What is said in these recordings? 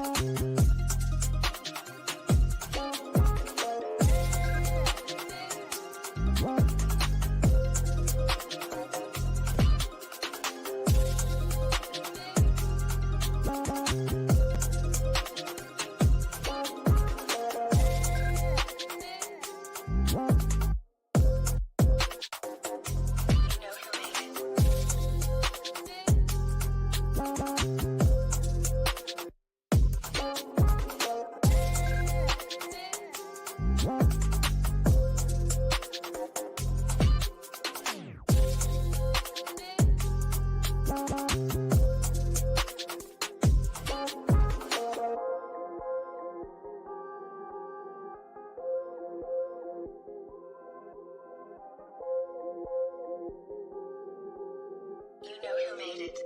You know who made it.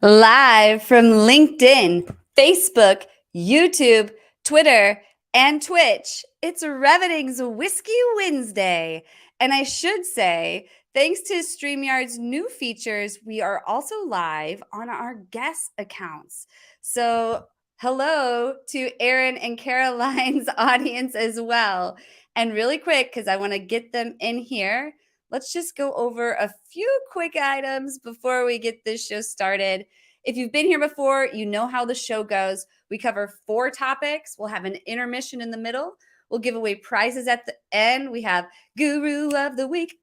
Live from LinkedIn, Facebook, YouTube, Twitter, and Twitch, it's Revening's Whiskey Wednesday. And I should say, thanks to StreamYard's new features, we are also live on our guest accounts. So hello to Aaron and Caroline's audience as well. And really quick, because I want to get them in here, let's just go over a few quick items before we get this show started. If you've been here before, you know how the show goes. We cover 4 topics. We'll have an intermission in the middle. We'll give away prizes at the end. We have Guru of the Week,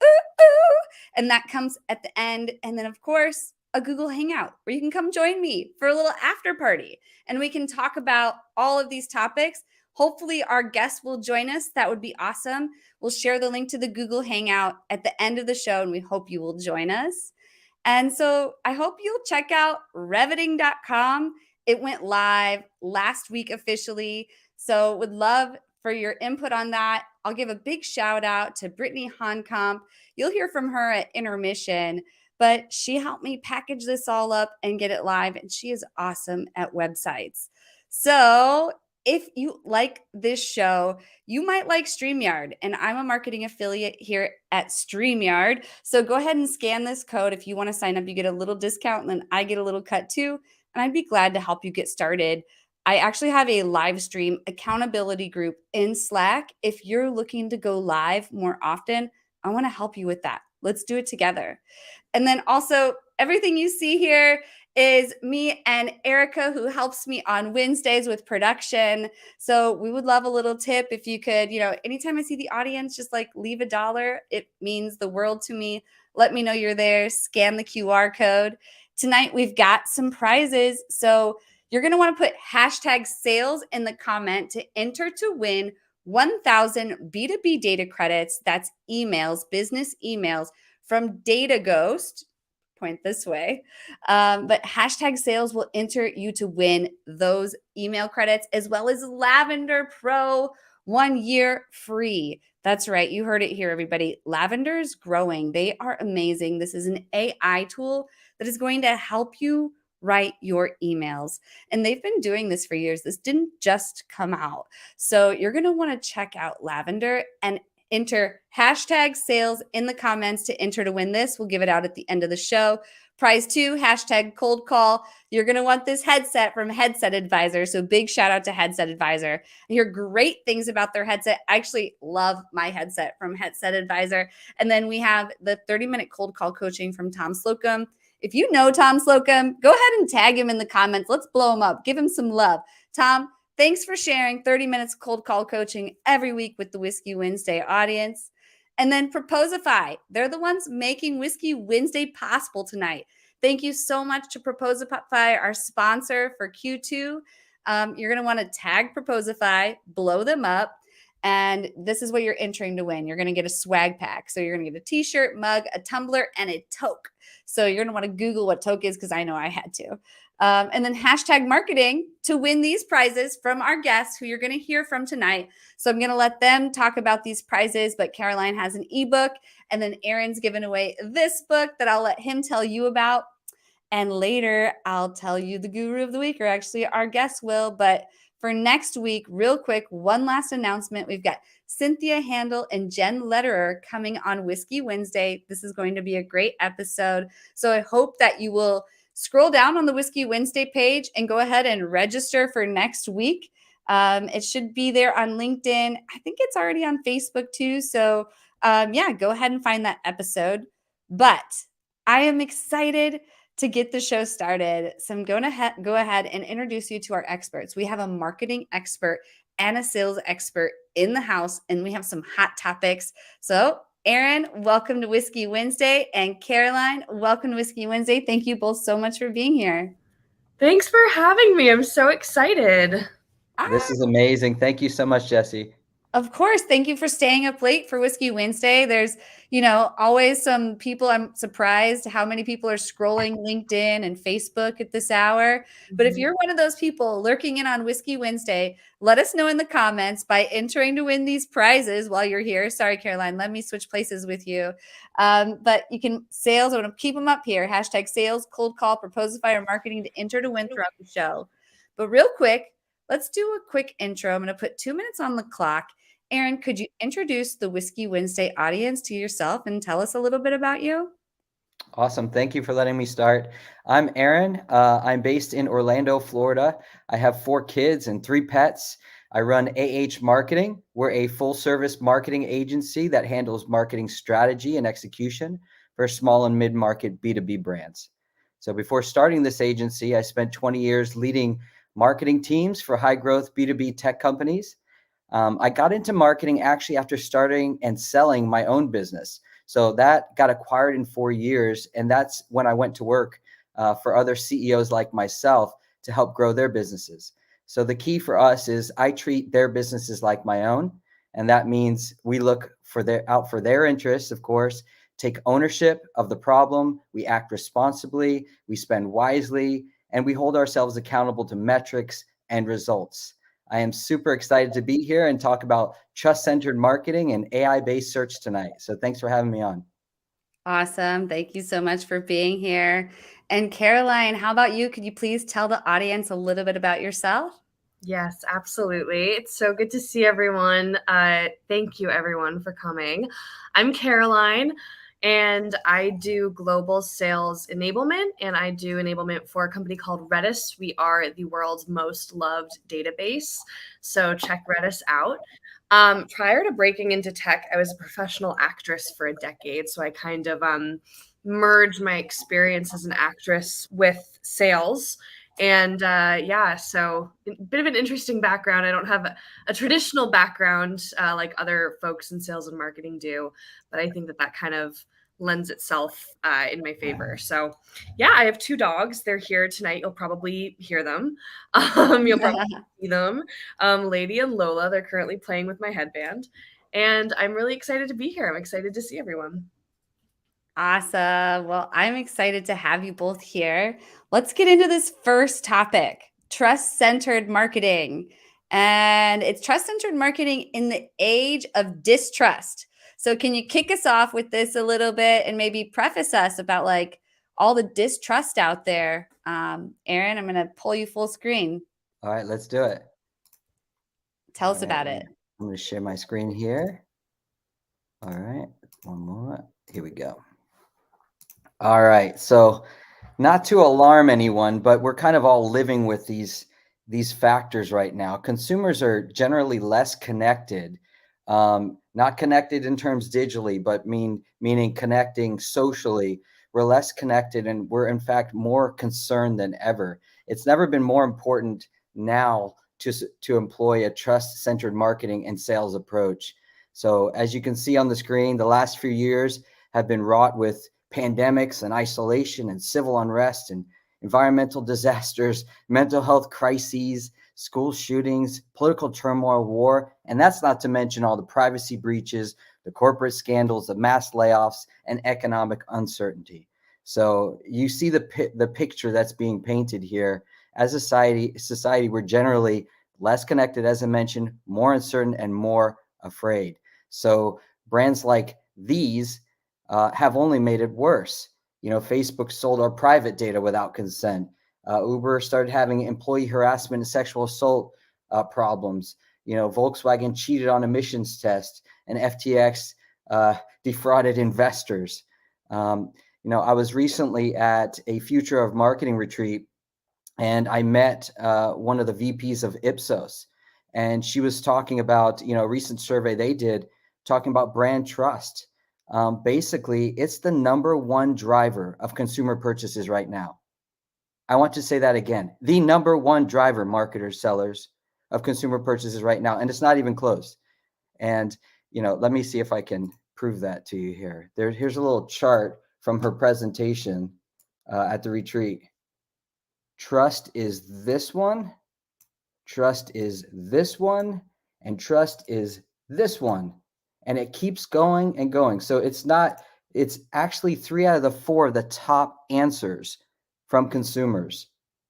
and that comes at the end. And then, of course, a Google Hangout where you can come join me for a little after party, and we can talk about all of these topics. Hopefully our guests will join us. That would be awesome. We'll share the link to the Google Hangout at the end of the show, and we hope you will join us. And so I hope you'll check out Reveting.com. It went live last week officially. So would love for your input on that. I'll give a big shout out to Brittany Honkamp. You'll hear from her at intermission, but she helped me package this all up and get it live, and she is awesome at websites. So if you like this show, you might like StreamYard, and I'm a marketing affiliate here at StreamYard. So go ahead and scan this code. If you want to sign up, you get a little discount, and then I get a little cut too, and I'd be glad to help you get started. I actually have a live stream accountability group in Slack. If you're looking to go live more often, I want to help you with that. Let's do it together. And then also, everything you see here is me and Erica, who helps me on Wednesdays with production. So we would love a little tip if you could, anytime I see the audience, just like leave $1. It means the world to me. Let me know you're there. Scan the QR code. Tonight, we've got some prizes. So you're going to want to put hashtag sales in the comment to enter to win 1,000 B2B data credits. That's emails, business emails from DataGhost. Point this way. But hashtag sales will enter you to win those email credits, as well as Lavender Pro 1 year free. That's right. You heard it here, everybody. Lavender is growing. They are amazing. This is an AI tool that is going to help you write your emails. And they've been doing this for years. This didn't just come out. So you're going to want to check out Lavender and enter hashtag sales in the comments to enter to win this. We'll give it out at the end of the show. Prize 2, hashtag cold call. You're going to want this headset from Headset Advisor. So big shout out to Headset Advisor. I hear great things about their headset. I actually love my headset from Headset Advisor. And then we have the 30-minute cold call coaching from Tom Slocum. If you know Tom Slocum, go ahead and tag him in the comments. Let's blow him up. Give him some love. Tom, thanks for sharing 30 minutes cold call coaching every week with the Whiskey Wednesday audience. And then Proposify. They're the ones making Whiskey Wednesday possible tonight. Thank you so much to Proposify, our sponsor for Q2. You're going to want to tag Proposify, blow them up. And this is what you're entering to win. You're going to get a swag pack. So you're going to get a t-shirt, mug, a tumbler, and a toque. So you're going to want to Google what toque is because I know I had to. And then hashtag marketing to win these prizes from our guests who you're going to hear from tonight. So I'm going to let them talk about these prizes, but Caroline has an ebook, and then Aaron's given away this book that I'll let him tell you about. And later I'll tell you the guru of the week, or actually our guest will. But for next week, real quick, one last announcement. We've got Cynthia Handel and Jen Lederer coming on Whiskey Wednesday. This is going to be a great episode. So I hope that you will scroll down on the Whiskey Wednesday page and go ahead and register for next week. It should be there on LinkedIn. I think it's already on Facebook too. So yeah, go ahead and find that episode. But I am excited to get the show started. So I'm going to go ahead and introduce you to our experts. We have a marketing expert and a sales expert in the house, and we have some hot topics. So Aaron, welcome to Whiskey Wednesday, and Caroline, welcome to Whiskey Wednesday. Thank you both so much for being here. Thanks for having me. I'm so excited. This is amazing. Thank you so much, Jesse. Of course. Thank you for staying up late for Whiskey Wednesday. There's, always some people. I'm surprised how many people are scrolling LinkedIn and Facebook at this hour. But if you're one of those people lurking in on Whiskey Wednesday, let us know in the comments by entering to win these prizes while you're here. Sorry, Caroline, let me switch places with you. But you can sales. I want to keep them up here. Hashtag sales, cold call, Proposify, or marketing to enter to win throughout the show. But real quick, let's do a quick intro. I'm going to put 2 minutes on the clock. Aaron, could you introduce the Whiskey Wednesday audience to yourself and tell us a little bit about you? Awesome. Thank you for letting me start. I'm Aaron. I'm based in Orlando, Florida. I have 4 kids and 3 pets. I run AH Marketing. We're a full-service marketing agency that handles marketing strategy and execution for small and mid-market B2B brands. So before starting this agency, I spent 20 years leading marketing teams for high-growth B2B tech companies. I got into marketing actually after starting and selling my own business. So that got acquired in 4 years. And that's when I went to work for other CEOs like myself to help grow their businesses. So the key for us is I treat their businesses like my own. And that means we look out for their interests, of course, take ownership of the problem. We act responsibly, we spend wisely, and we hold ourselves accountable to metrics and results. I am super excited to be here and talk about trust-centered marketing and AI-based search tonight. So thanks for having me on. Awesome. Thank you so much for being here. And Caroline, how about you? Could you please tell the audience a little bit about yourself? Yes, absolutely. It's so good to see everyone. Thank you, everyone, for coming. I'm Caroline, and I do global sales enablement, and I do enablement for a company called Redis. We are the world's most loved database, so check Redis out. Prior to breaking into tech, I was a professional actress for a decade, so I kind of merged my experience as an actress with sales. And so a bit of an interesting background. I don't have a traditional background like other folks in sales and marketing do, but I think that kind of lends itself in my favor. So yeah, I have 2 dogs. They're here tonight. You'll probably hear them. You'll probably see them. Lady and Lola, they're currently playing with my headband. And I'm really excited to be here. I'm excited to see everyone. Awesome. Well, I'm excited to have you both here. Let's get into this first topic, trust-centered marketing. And it's trust-centered marketing in the age of distrust. So can you kick us off with this a little bit and maybe preface us about like all the distrust out there? Aaron, I'm going to pull you full screen. All right, let's do it. Tell us about it. I'm going to share my screen here. All right, one more. Here we go. All right, so not to alarm anyone, but we're kind of all living with these factors right now. Consumers are generally less connected, not connected in terms digitally, but meaning connecting socially. We're less connected, and we're in fact more concerned than ever. It's never been more important now to employ a trust-centered marketing and sales approach. So as you can see on the screen, the last few years have been wrought with pandemics and isolation and civil unrest and environmental disasters, mental health crises, school shootings, political turmoil, war, and that's not to mention all the privacy breaches, the corporate scandals, the mass layoffs, and economic uncertainty. So you see the picture that's being painted here. As a society, we're generally less connected, as I mentioned, more uncertain, and more afraid. So brands like these have only made it worse. Facebook sold our private data without consent. Uber started having employee harassment and sexual assault problems. Volkswagen cheated on emissions tests, and FTX defrauded investors. I was recently at a Future of Marketing retreat, and I met one of the VPs of Ipsos, and she was talking about a recent survey they did, talking about brand trust. Basically, it's the number one driver of consumer purchases right now. I want to say that again. The number one driver, marketers, sellers, of consumer purchases right now, and it's not even close. And let me see if I can prove that to you here. Here's a little chart from her presentation at the retreat. Trust is this one, trust is this one, and trust is this one. And it keeps going and going. So it's actually 3 out of the 4 of the top answers from consumers.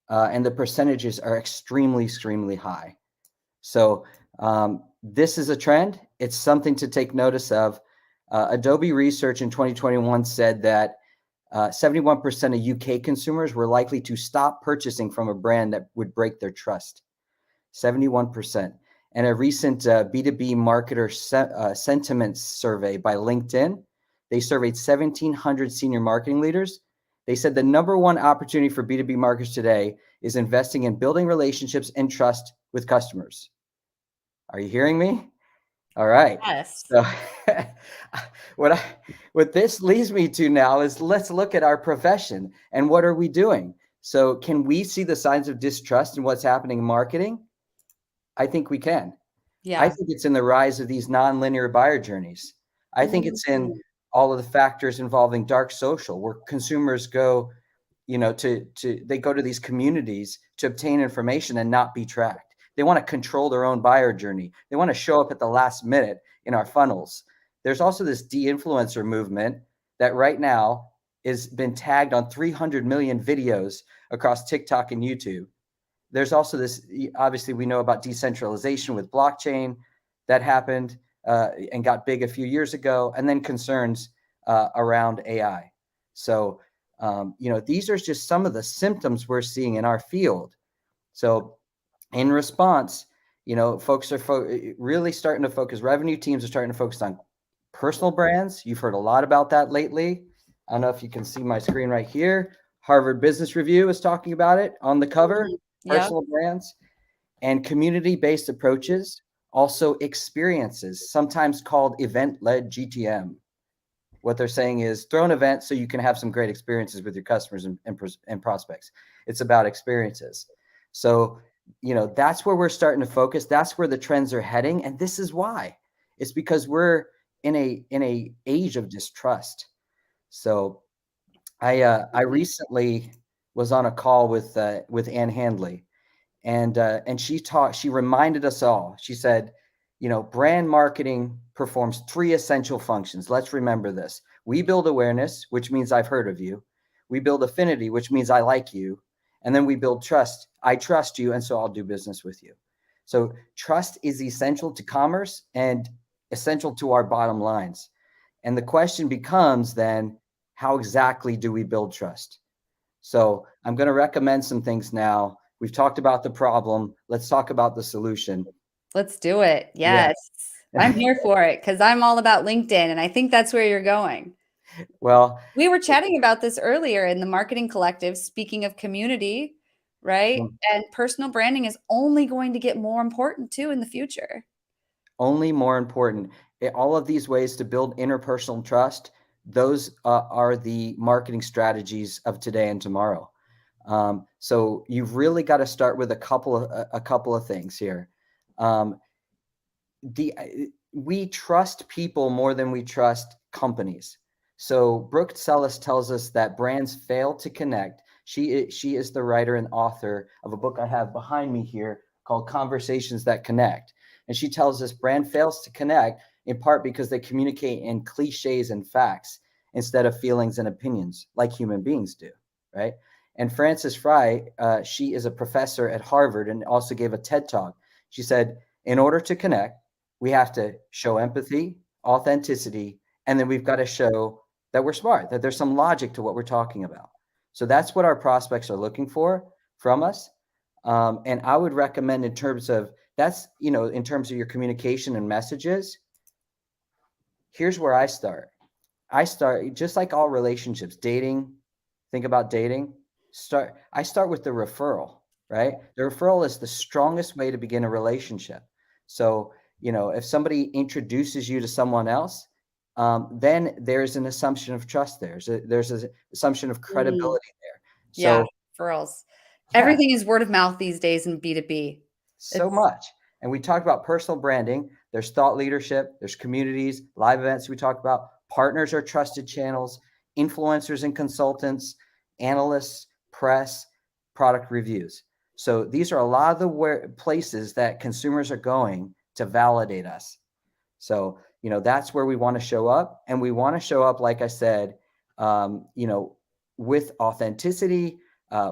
And the percentages are extremely, extremely high. So this is a trend. It's something to take notice of. Adobe Research in 2021 said that 71% of UK consumers were likely to stop purchasing from a brand that would break their trust. 71%. And a recent B2B marketer sentiment survey by LinkedIn, they surveyed 1,700 senior marketing leaders. They said the number one opportunity for B2B marketers today is investing in building relationships and trust with customers. Are you hearing me? All right. Yes. So what this leads me to now is let's look at our profession and what are we doing? So can we see the signs of distrust in what's happening in marketing? I think we can. Yeah. I think it's in the rise of these nonlinear buyer journeys. I think it's in all of the factors involving dark social, where consumers go, they go to these communities to obtain information and not be tracked. They want to control their own buyer journey. They want to show up at the last minute in our funnels. There's also this de-influencer movement that right now has been tagged on 300 million videos across TikTok and YouTube. There's also this, obviously we know about decentralization with blockchain that happened and got big a few years ago, and then concerns around AI. So, these are just some of the symptoms we're seeing in our field. So in response, folks are really starting to focus, revenue teams are starting to focus on personal brands. You've heard a lot about that lately. I don't know if you can see my screen right here. Harvard Business Review is talking about it on the cover. Personal brands and community-based approaches, also experiences, sometimes called event-led GTM. What they're saying is throw an event so you can have some great experiences with your customers and prospects. It's about experiences. So, that's where we're starting to focus. That's where the trends are heading. And this is why. It's because we're in a age of distrust. So I recently was on a call with Ann Handley, and she reminded us all. She said, brand marketing performs 3 essential functions. Let's remember this. We build awareness, which means I've heard of you. We build affinity, which means I like you. And then we build trust. I trust you, and so I'll do business with you. So trust is essential to commerce and essential to our bottom lines. And the question becomes then, how exactly do we build trust? So I'm going to recommend some things now. We've talked about the problem. Let's talk about the solution. Let's do it. Yes. Yeah. I'm here for it because I'm all about LinkedIn, and I think that's where you're going. Well, we were chatting about this earlier in the Marketing Collective, speaking of community, right? And personal branding is only going to get more important too in the future. Only more important. All of these ways to build interpersonal trust, those are the marketing strategies of today and tomorrow. So you've really got to start with a couple of things here. we trust people more than we trust companies. So Brooke Sellis tells us that brands fail to connect. She is the writer and author of a book I have behind me here called Conversations That Connect. And she tells us brand fails to connect in part because they communicate in cliches and facts instead of feelings and opinions like human beings do, right? And Frances Fry, she is a professor at Harvard and also gave a TED Talk. She said, in order to connect, we have to show empathy, authenticity, and then we've got to show that we're smart, that there's some logic to what we're talking about. So that's what our prospects are looking for from us. And I would recommend in terms of that's, in terms of your communication and messages, here's where I start. I start just like all relationships, dating, think about dating. I start with the referral, right? The referral is the strongest way to begin a relationship. So, if somebody introduces you to someone else, then there's an assumption of trust there. There's an assumption of credibility there. Yeah, So, referrals. yeah, Everything is word of mouth these days in B2B. so much. And we talked about personal branding. There's thought leadership, there's communities, live events we talked about. Partners are trusted channels, influencers and consultants, analysts, press, product reviews. So these are a lot of the places that consumers are going to validate us. So, that's where we want to show up. And we want to show up, like I said, with authenticity,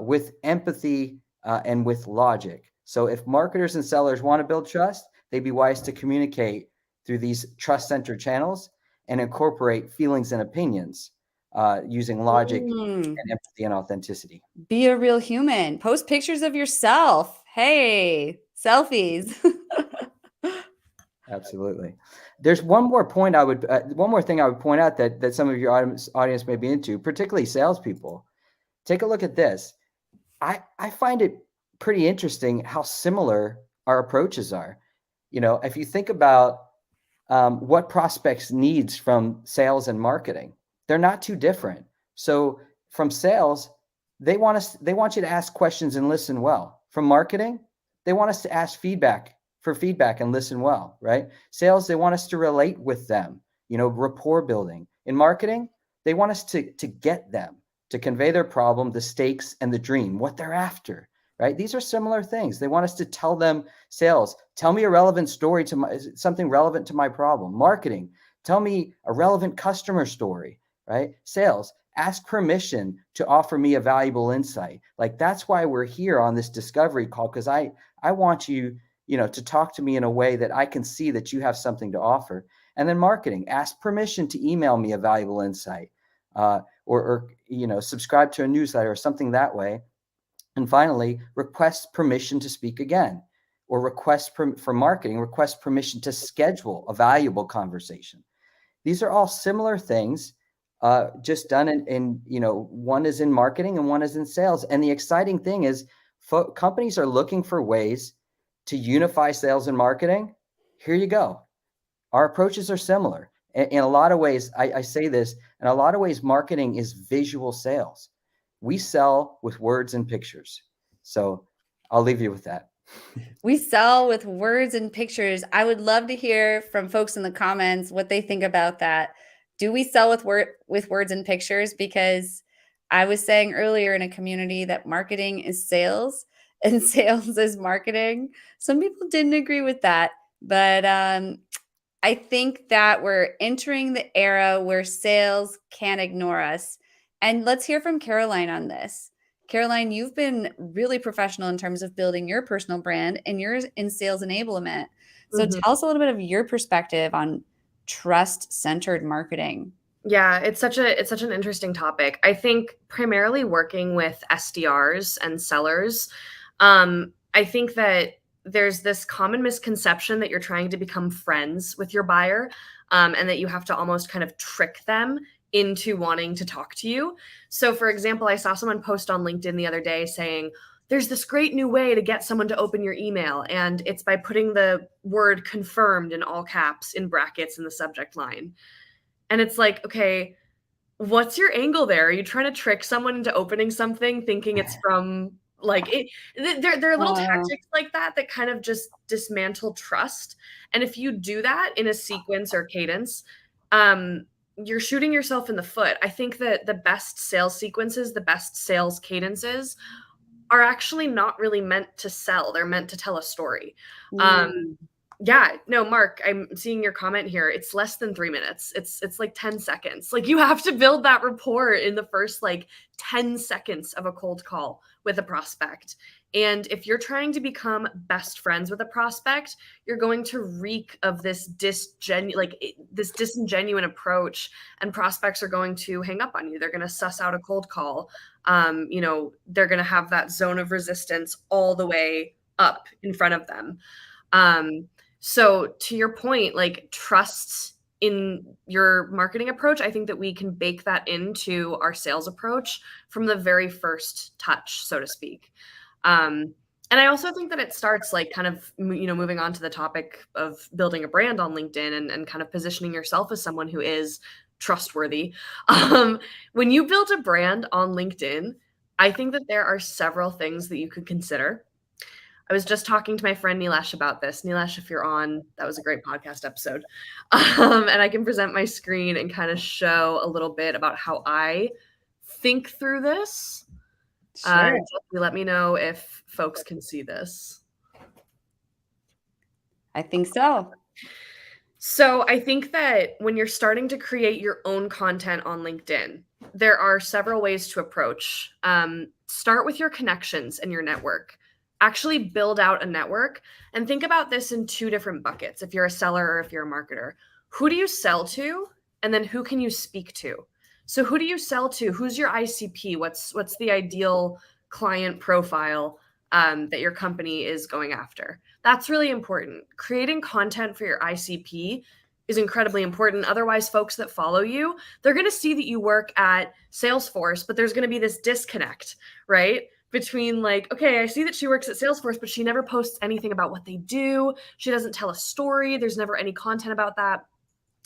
with empathy, and with logic. So if marketers and sellers want to build trust, they'd be wise to communicate through these trust-centered channels and incorporate feelings and opinions using logic and empathy and authenticity. Be a real human. Post pictures of yourself. Hey, selfies. Absolutely. There's one more thing I would point out that some of your audience may be into, particularly salespeople. Take a look at this. I find it pretty interesting how similar our approaches are. If you think about what prospects needs from sales and marketing, they're not too different. So from sales, they want you to ask questions and listen well. From marketing, they want us to ask for feedback and listen well, right? Sales, they want us to relate with them, rapport building. In marketing, they want us to get them, to convey their problem, the stakes, and the dream, what they're after, right? These are similar things. They want us to tell them. Sales, tell me a relevant story something relevant to my problem. Marketing, tell me a relevant customer story, right? Sales, ask permission to offer me a valuable insight. Like, that's why we're here on this discovery call, because I want you, to talk to me in a way that I can see that you have something to offer. And then marketing, ask permission to email me a valuable insight, or subscribe to a newsletter or something that way. And finally, request permission to speak again, or for marketing, request permission to schedule a valuable conversation. These are all similar things, just done in one is in marketing and one is in sales. And the exciting thing is companies are looking for ways to unify sales and marketing. Here you go. Our approaches are similar. In a lot of ways, I say this, in a lot of ways, marketing is visual sales. We sell with words and pictures. So I'll leave you with that. We sell with words and pictures. I would love to hear from folks in the comments what they think about that. Do we sell with words and pictures? Because I was saying earlier in a community that marketing is sales and sales is marketing. Some people didn't agree with that, but I think that we're entering the era where sales can't ignore us. And let's hear from Caroline on this. Caroline, you've been really professional in terms of building your personal brand, and you're in sales enablement. So tell us a little bit of your perspective on trust-centered marketing. Yeah, it's such an interesting topic. I think primarily working with SDRs and sellers, I think that there's this common misconception that you're trying to become friends with your buyer, and that you have to almost kind of trick them into wanting to talk to you. So for example, I saw someone post on LinkedIn the other day saying, there's this great new way to get someone to open your email, and it's by putting the word confirmed in all caps in brackets in the subject line. And it's like, okay, what's your angle there? Are you trying to trick someone into opening something thinking it's from There are little Wow. tactics like that that kind of just dismantle trust. And if you do that in a sequence or cadence, you're shooting yourself in the foot. I think that the best sales sequences, the best sales cadences are actually not really meant to sell. They're meant to tell a story. Mm. Yeah, no, Mark, I'm seeing your comment here. It's less than 3 minutes. It's like 10 seconds. Like you have to build that rapport in the first like 10 seconds of a cold call with a prospect. And if you're trying to become best friends with a prospect, you're going to reek of this this disingenuine approach, and prospects are going to hang up on you. They're going to suss out a cold call. They're going to have that zone of resistance all the way up in front of them. So to your point, like trust in your marketing approach, I think that we can bake that into our sales approach from the very first touch, so to speak. And I also think that it starts like kind of, moving on to the topic of building a brand on LinkedIn and kind of positioning yourself as someone who is trustworthy. When you build a brand on LinkedIn, I think that there are several things that you could consider. I was just talking to my friend Nilesh about this. Nilesh, if you're on, that was a great podcast episode. And I can present my screen and kind of show a little bit about how I think through this. Sure. Let me know if folks can see this. I think so. So I think that when you're starting to create your own content on LinkedIn, there are several ways to approach. Start with your connections and your network. Actually build out a network and think about this in two different buckets. If you're a seller or if you're a marketer, who do you sell to? And then who can you speak to? So who do you sell to? Who's your ICP? What's the ideal client profile that your company is going after? That's really important. Creating content for your ICP is incredibly important. Otherwise, folks that follow you, they're going to see that you work at Salesforce, but there's going to be this disconnect, right? Between like, okay, I see that she works at Salesforce, but she never posts anything about what they do. She doesn't tell a story. There's never any content about that.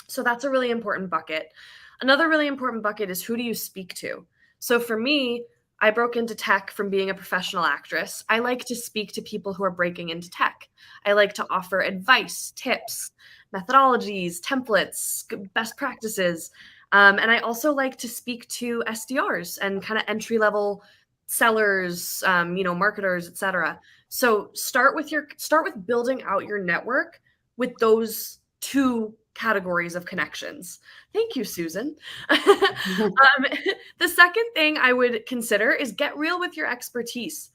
So that's a really important bucket. Another really important bucket is who do you speak to? So for me, I broke into tech from being a professional actress. I like to speak to people who are breaking into tech. I like to offer advice, tips, methodologies, templates, best practices. And I also like to speak to SDRs and kind of entry level sellers, marketers, etc. So start with building out your network with those two categories of connections. Thank you, Susan. The second thing I would consider is get real with your expertise.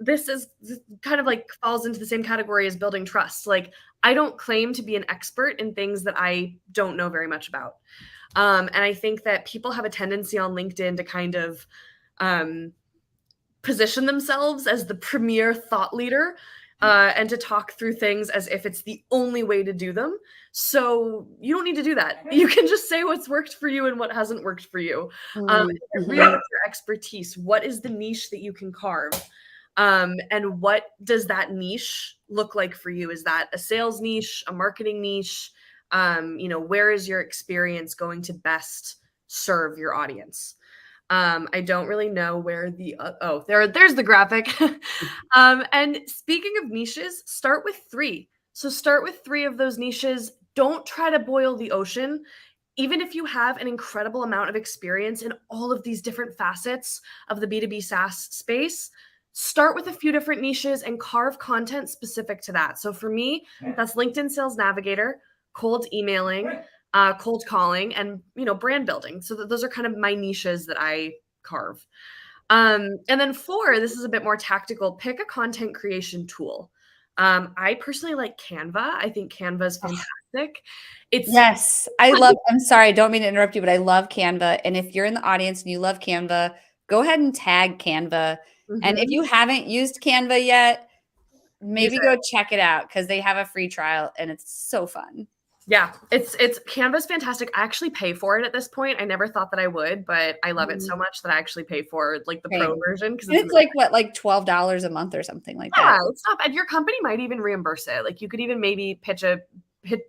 This is kind of like falls into the same category as building trust. Like I don't claim to be an expert in things that I don't know very much about. And I think that people have a tendency on LinkedIn to kind of position themselves as the premier thought leader and to talk through things as if it's the only way to do them. So you don't need to do that. You can just say what's worked for you and what hasn't worked for you. Real with your expertise. What is the niche that you can carve? And what does that niche look like for you? Is that a sales niche, a marketing niche? Where is your experience going to best serve your audience? I don't really know where there's the graphic. And speaking of niches, start with 3. So start with 3 of those niches. Don't try to boil the ocean. Even if you have an incredible amount of experience in all of these different facets of the B2B SaaS space, start with a few different niches and carve content specific to that. So for me, that's LinkedIn Sales Navigator, cold emailing, cold calling, and brand building. So those are kind of my niches that I carve. And then 4, this is a bit more tactical. Pick a content creation tool. I personally like Canva. I think Canva is fantastic. Yes, I'm sorry, I don't mean to interrupt you, but I love Canva. And if you're in the audience and you love Canva, go ahead and tag Canva. And if you haven't used Canva yet, maybe go check it out because they have a free trial and it's so fun. Yeah, it's Canva's fantastic. I actually pay for it at this point. I never thought that I would, but I love it so much that I actually pay for like the pro version because it's like what, like $12 a month or something like that. Yeah, it's not bad. Your company might even reimburse it. Like you could even maybe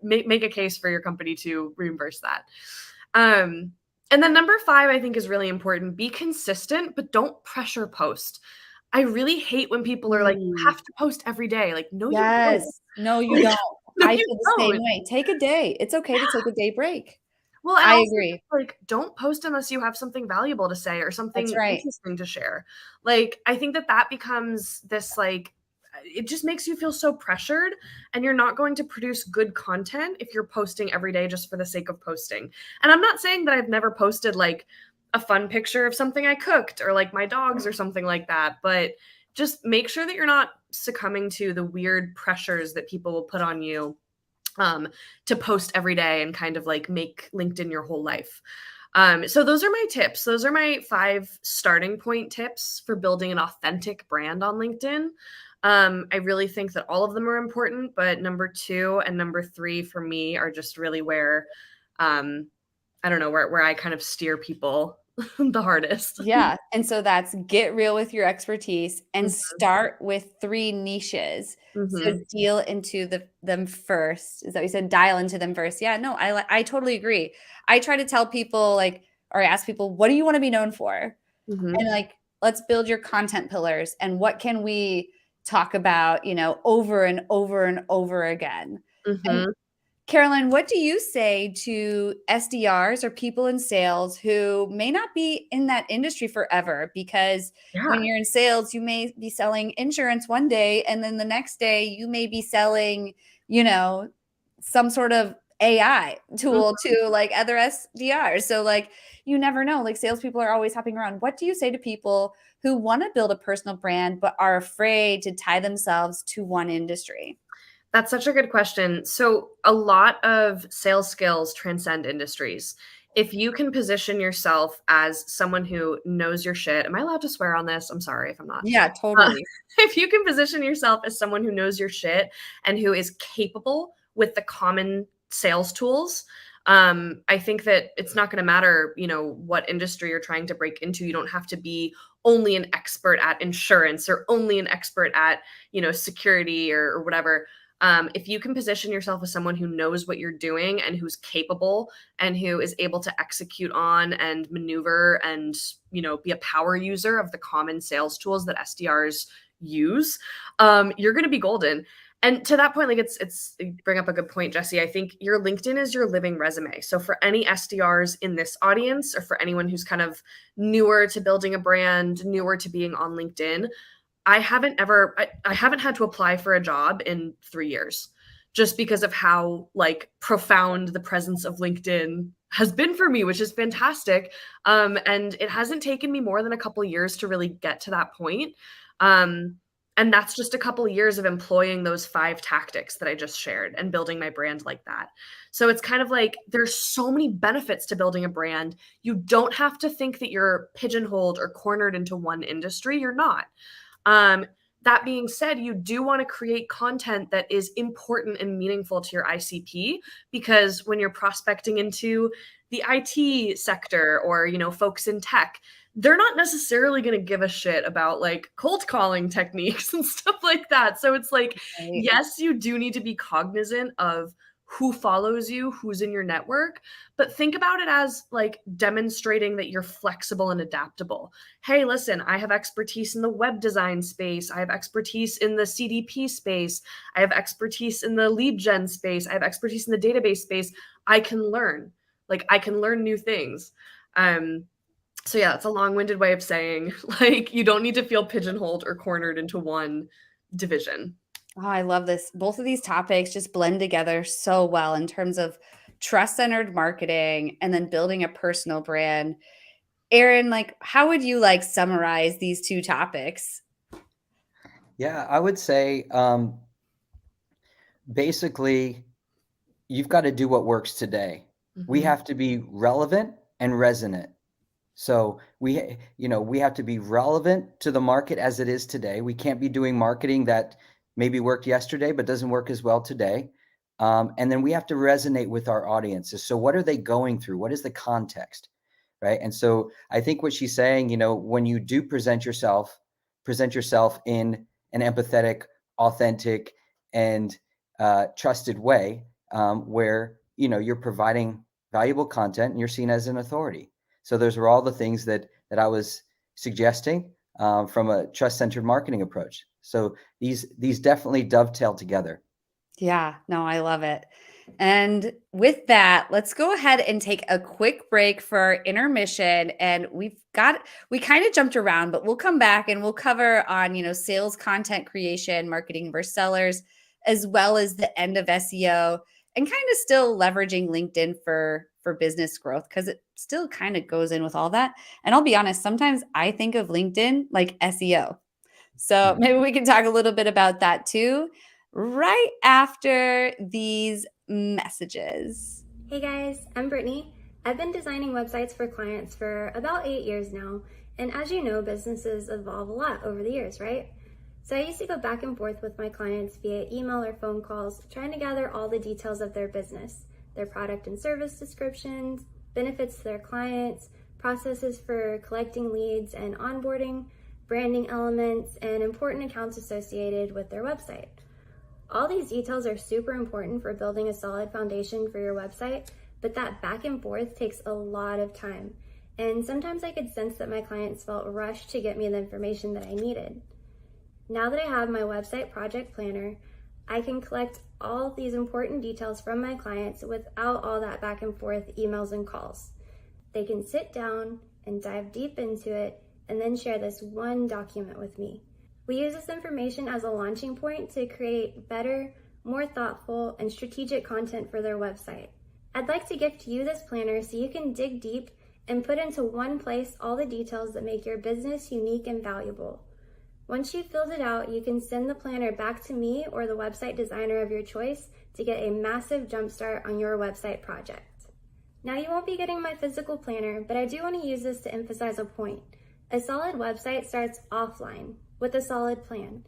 make a case for your company to reimburse that. And then number 5, I think is really important. Be consistent, but don't pressure post. I really hate when people are like, you Mm, have to post every day. Like, no, you don't. yes. No, you Like, don't. no, I you feel the same don't. way. Take a day. It's okay to take a day break. Well, and I also agree. just, like, don't post unless you have something valuable to say or That's something right. interesting to share. Like, I think that that becomes this, like, it just makes you feel so pressured, and you're not going to produce good content if you're posting every day just for the sake of posting. And I'm not saying that I've never posted, like, a fun picture of something I cooked or, like, my dogs or something like that, but just make sure that you're not succumbing to the weird pressures that people will put on you um, to post every day and kind of like make LinkedIn your whole life. So those are my tips. Those are my 5 starting point tips for building an authentic brand on LinkedIn. I really think that all of them are important, but number 2 and number 3 for me are just really where um, I don't know where I kind of steer people the hardest. Yeah. And so that's get real with your expertise and Mhm, start with 3 niches. So mhm, deal into them first. Is that what you said? Dial into them first. Yeah, no, I totally agree. I try to tell people like, or ask people, what do you want to be known for? mhm, And like, let's build your content pillars and what can we talk about, over and over and over again. And mhm. Caroline, what do you say to SDRs or people in sales who may not be in that industry forever? Because when Yeah. you're in sales, you may be selling insurance one day, and then the next day you may be selling, you know, some sort of AI tool Mhm. to like other SDRs. So, like, you never know. Like, salespeople are always hopping around. What do you say to people who want to build a personal brand but are afraid to tie themselves to one industry? That's such a good question. So, a lot of sales skills transcend industries. If you can position yourself as someone who knows your shit, am I allowed to swear on this? I'm sorry if I'm not. Yeah, Uh, totally. if you can position yourself as someone who knows your shit and who is capable with the common sales tools, I think that it's not going to matter, what industry you're trying to break into. You don't have to be only an expert at insurance or only an expert at, security or whatever. If you can position yourself as someone who knows what you're doing and who's capable and who is able to execute on and maneuver and be a power user of the common sales tools that SDRs use, you're going to be golden. And to that point, like it's you bring up a good point, Jesse. I think your LinkedIn is your living resume. So for any SDRs in this audience, or for anyone who's kind of newer to building a brand, newer to being on LinkedIn, I haven't had to apply for a job in 3 years just because of how, like, profound the presence of LinkedIn has been for me, which is fantastic, and it hasn't taken me more than a couple years to really get to that point, um, and that's just a couple years of employing those 5 tactics that I just shared and building my brand like that. So it's kind of like there's so many benefits to building a brand. You don't have to think that you're pigeonholed or cornered into one industry, you're not. Um, that being said, you do want to create content that is important and meaningful to your ICP, because when you're prospecting into the IT sector or, folks in tech, they're not necessarily going to give a shit about like cold calling techniques and stuff like that. So it's like, Right. yes, you do need to be cognizant of who follows you, who's in your network, but think about it as like demonstrating that you're flexible and adaptable. Hey, listen, I have expertise in the web design space. I have expertise in the CDP space. I have expertise in the lead gen space. I have expertise in the database space. I can learn. Like, I can learn new things. Um, so yeah, it's a long-winded way of saying like you don't need to feel pigeonholed or cornered into one division. Oh, I love this. Both of these topics just blend together so well in terms of trust-centered marketing and then building a personal brand. Aaron, like, how would you like summarize these two topics? Yeah, I would say basically you've got to do what works today. We Mhm. have to be relevant and resonant. So we have to be relevant to the market as it is today. We can't be doing marketing that maybe worked yesterday but doesn't work as well today. And then we have to resonate with our audiences. So what are they going through? What is the context? Right. And so I think what she's saying, when you do present yourself in an empathetic, authentic, and trusted way, where you're providing valuable content and you're seen as an authority. So those are all the things that I was suggesting. from a trust-centered marketing approach. So these definitely dovetail together. Yeah, no, I love it. And with that, let's go ahead and take a quick break for our intermission. And we kind of jumped around, but we'll come back and we'll cover on, sales, content creation, marketing versus sellers, as well as the end of SEO and kind of still leveraging LinkedIn for business growth, because it still kind of goes in with all that. And I'll be honest, sometimes I think of LinkedIn like SEO. So maybe we can talk a little bit about that too, right after these messages. Hey guys, I'm Brittany. I've been designing websites for clients for about 8 years now, and as you know, businesses evolve a lot over the years, right? So I used to go back and forth with my clients via email or phone calls, trying to gather all the details of their business, their product and service descriptions, benefits to their clients, processes for collecting leads and onboarding, branding elements, and important accounts associated with their website. All these details are super important for building a solid foundation for your website, but that back and forth takes a lot of time. And sometimes I could sense that my clients felt rushed to get me the information that I needed. Now that I have my website project planner, I can collect all of these important details from my clients without all that back and forth emails and calls. They can sit down and dive deep into it and then share this one document with me. We use this information as a launching point to create better, more thoughtful, and strategic content for their website. I'd like to gift you this planner so you can dig deep and put into one place all the details that make your business unique and valuable. Once you've filled it out, you can send the planner back to me or the website designer of your choice to get a massive jumpstart on your website project. Now, you won't be getting my physical planner, but I do want to use this to emphasize a point. A solid website starts offline with a solid plan.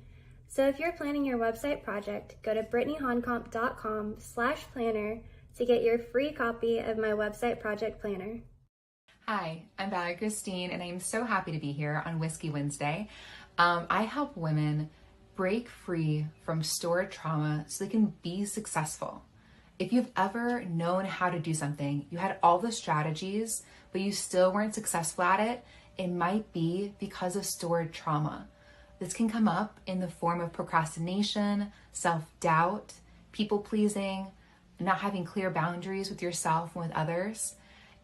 So if you're planning your website project, go to brittanyhoncomp.com/planner to get your free copy of my website project planner. Hi, I'm Valerie Christine, and I'm so happy to be here on Whiskey Wednesday. I help women break free from stored trauma so they can be successful. If you've ever known how to do something, you had all the strategies, but you still weren't successful at it, it might be because of stored trauma. This can come up in the form of procrastination, self-doubt, people-pleasing, not having clear boundaries with yourself and with others.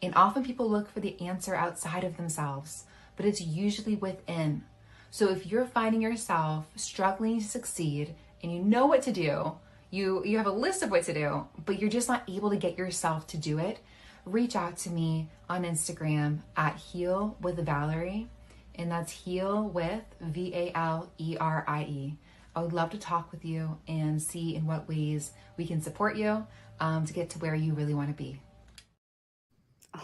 And often people look for the answer outside of themselves, but it's usually within. So if you're finding yourself struggling to succeed and you know what to do, you have a list of what to do, but you're just not able to get yourself to do it, reach out to me on Instagram at Heal with Valerie, and that's Heal with Valerie. I would love to talk with you and see in what ways we can support you to get to where you really want to be.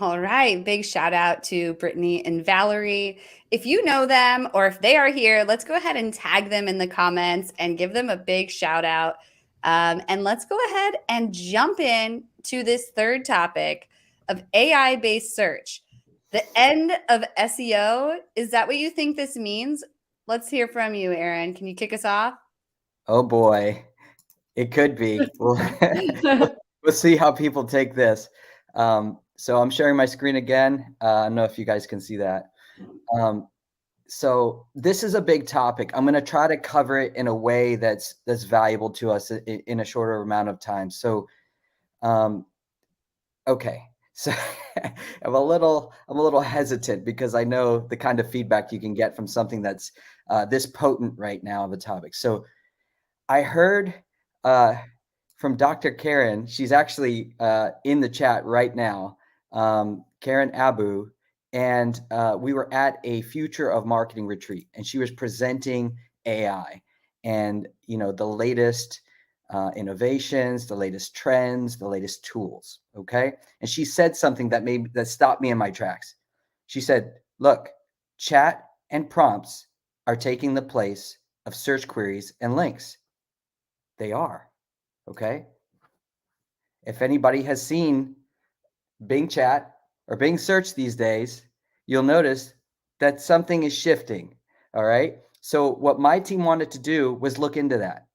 All right. Big shout out to Brittany and Valerie. If you know them or if they are here, let's go ahead and tag them in the comments and give them a big shout out. And let's go ahead and jump in to this third topic of AI-based search. The end of SEO. Is that what you think this means? Let's hear from you, Aaron. Can you kick us off? Oh boy, it could be. We'll see how people take this. So I'm sharing my screen again. I don't know if you guys can see that. So this is a big topic. I'm going to try to cover it in a way that's valuable to us in a shorter amount of time. So, okay. So I'm a little hesitant because I know the kind of feedback you can get from something that's this potent right now of a topic. So I heard from Dr. Karen. She's actually in the chat right now. Karen Abu, and we were at a Future of Marketing retreat, and she was presenting AI and the latest innovations, the latest trends, the latest tools. Okay, and she said something that stopped me in my tracks. She said, "Look, chat and prompts are taking the place of search queries and links. They are." Okay. If anybody has seen Bing Chat or Bing Search these days, you'll notice that something is shifting. All right. So what my team wanted to do was look into that.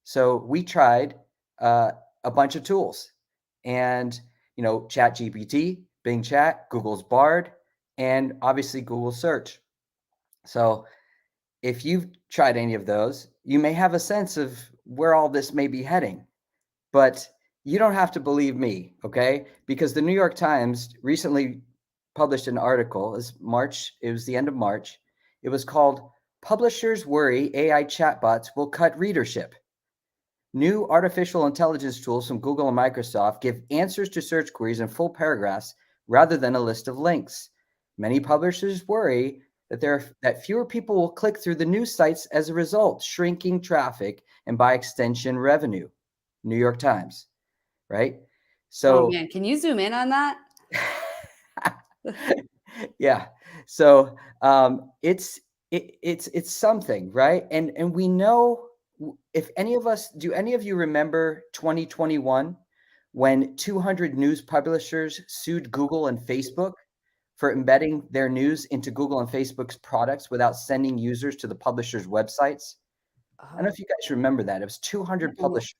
So we tried a bunch of tools, and ChatGPT, Bing Chat, Google's Bard, and obviously Google Search. So if you've tried any of those, you may have a sense of where all this may be heading. But you don't have to believe me, okay? Because the New York Times recently published an article. It was the end of March. It was called Publishers Worry AI Chatbots Will Cut Readership. New artificial intelligence tools from Google and Microsoft give answers to search queries in full paragraphs rather than a list of links. Many publishers worry that fewer people will click through the news sites as a result, shrinking traffic and by extension revenue. New York Times, right? Oh So man, can you zoom in on that? yeah. So it's something, right? And we know, if any of you remember 2021 when 200 news publishers sued Google and Facebook for embedding their news into Google and Facebook's products without sending users to the publishers' websites? I don't know if you guys remember that. It was 200 publishers.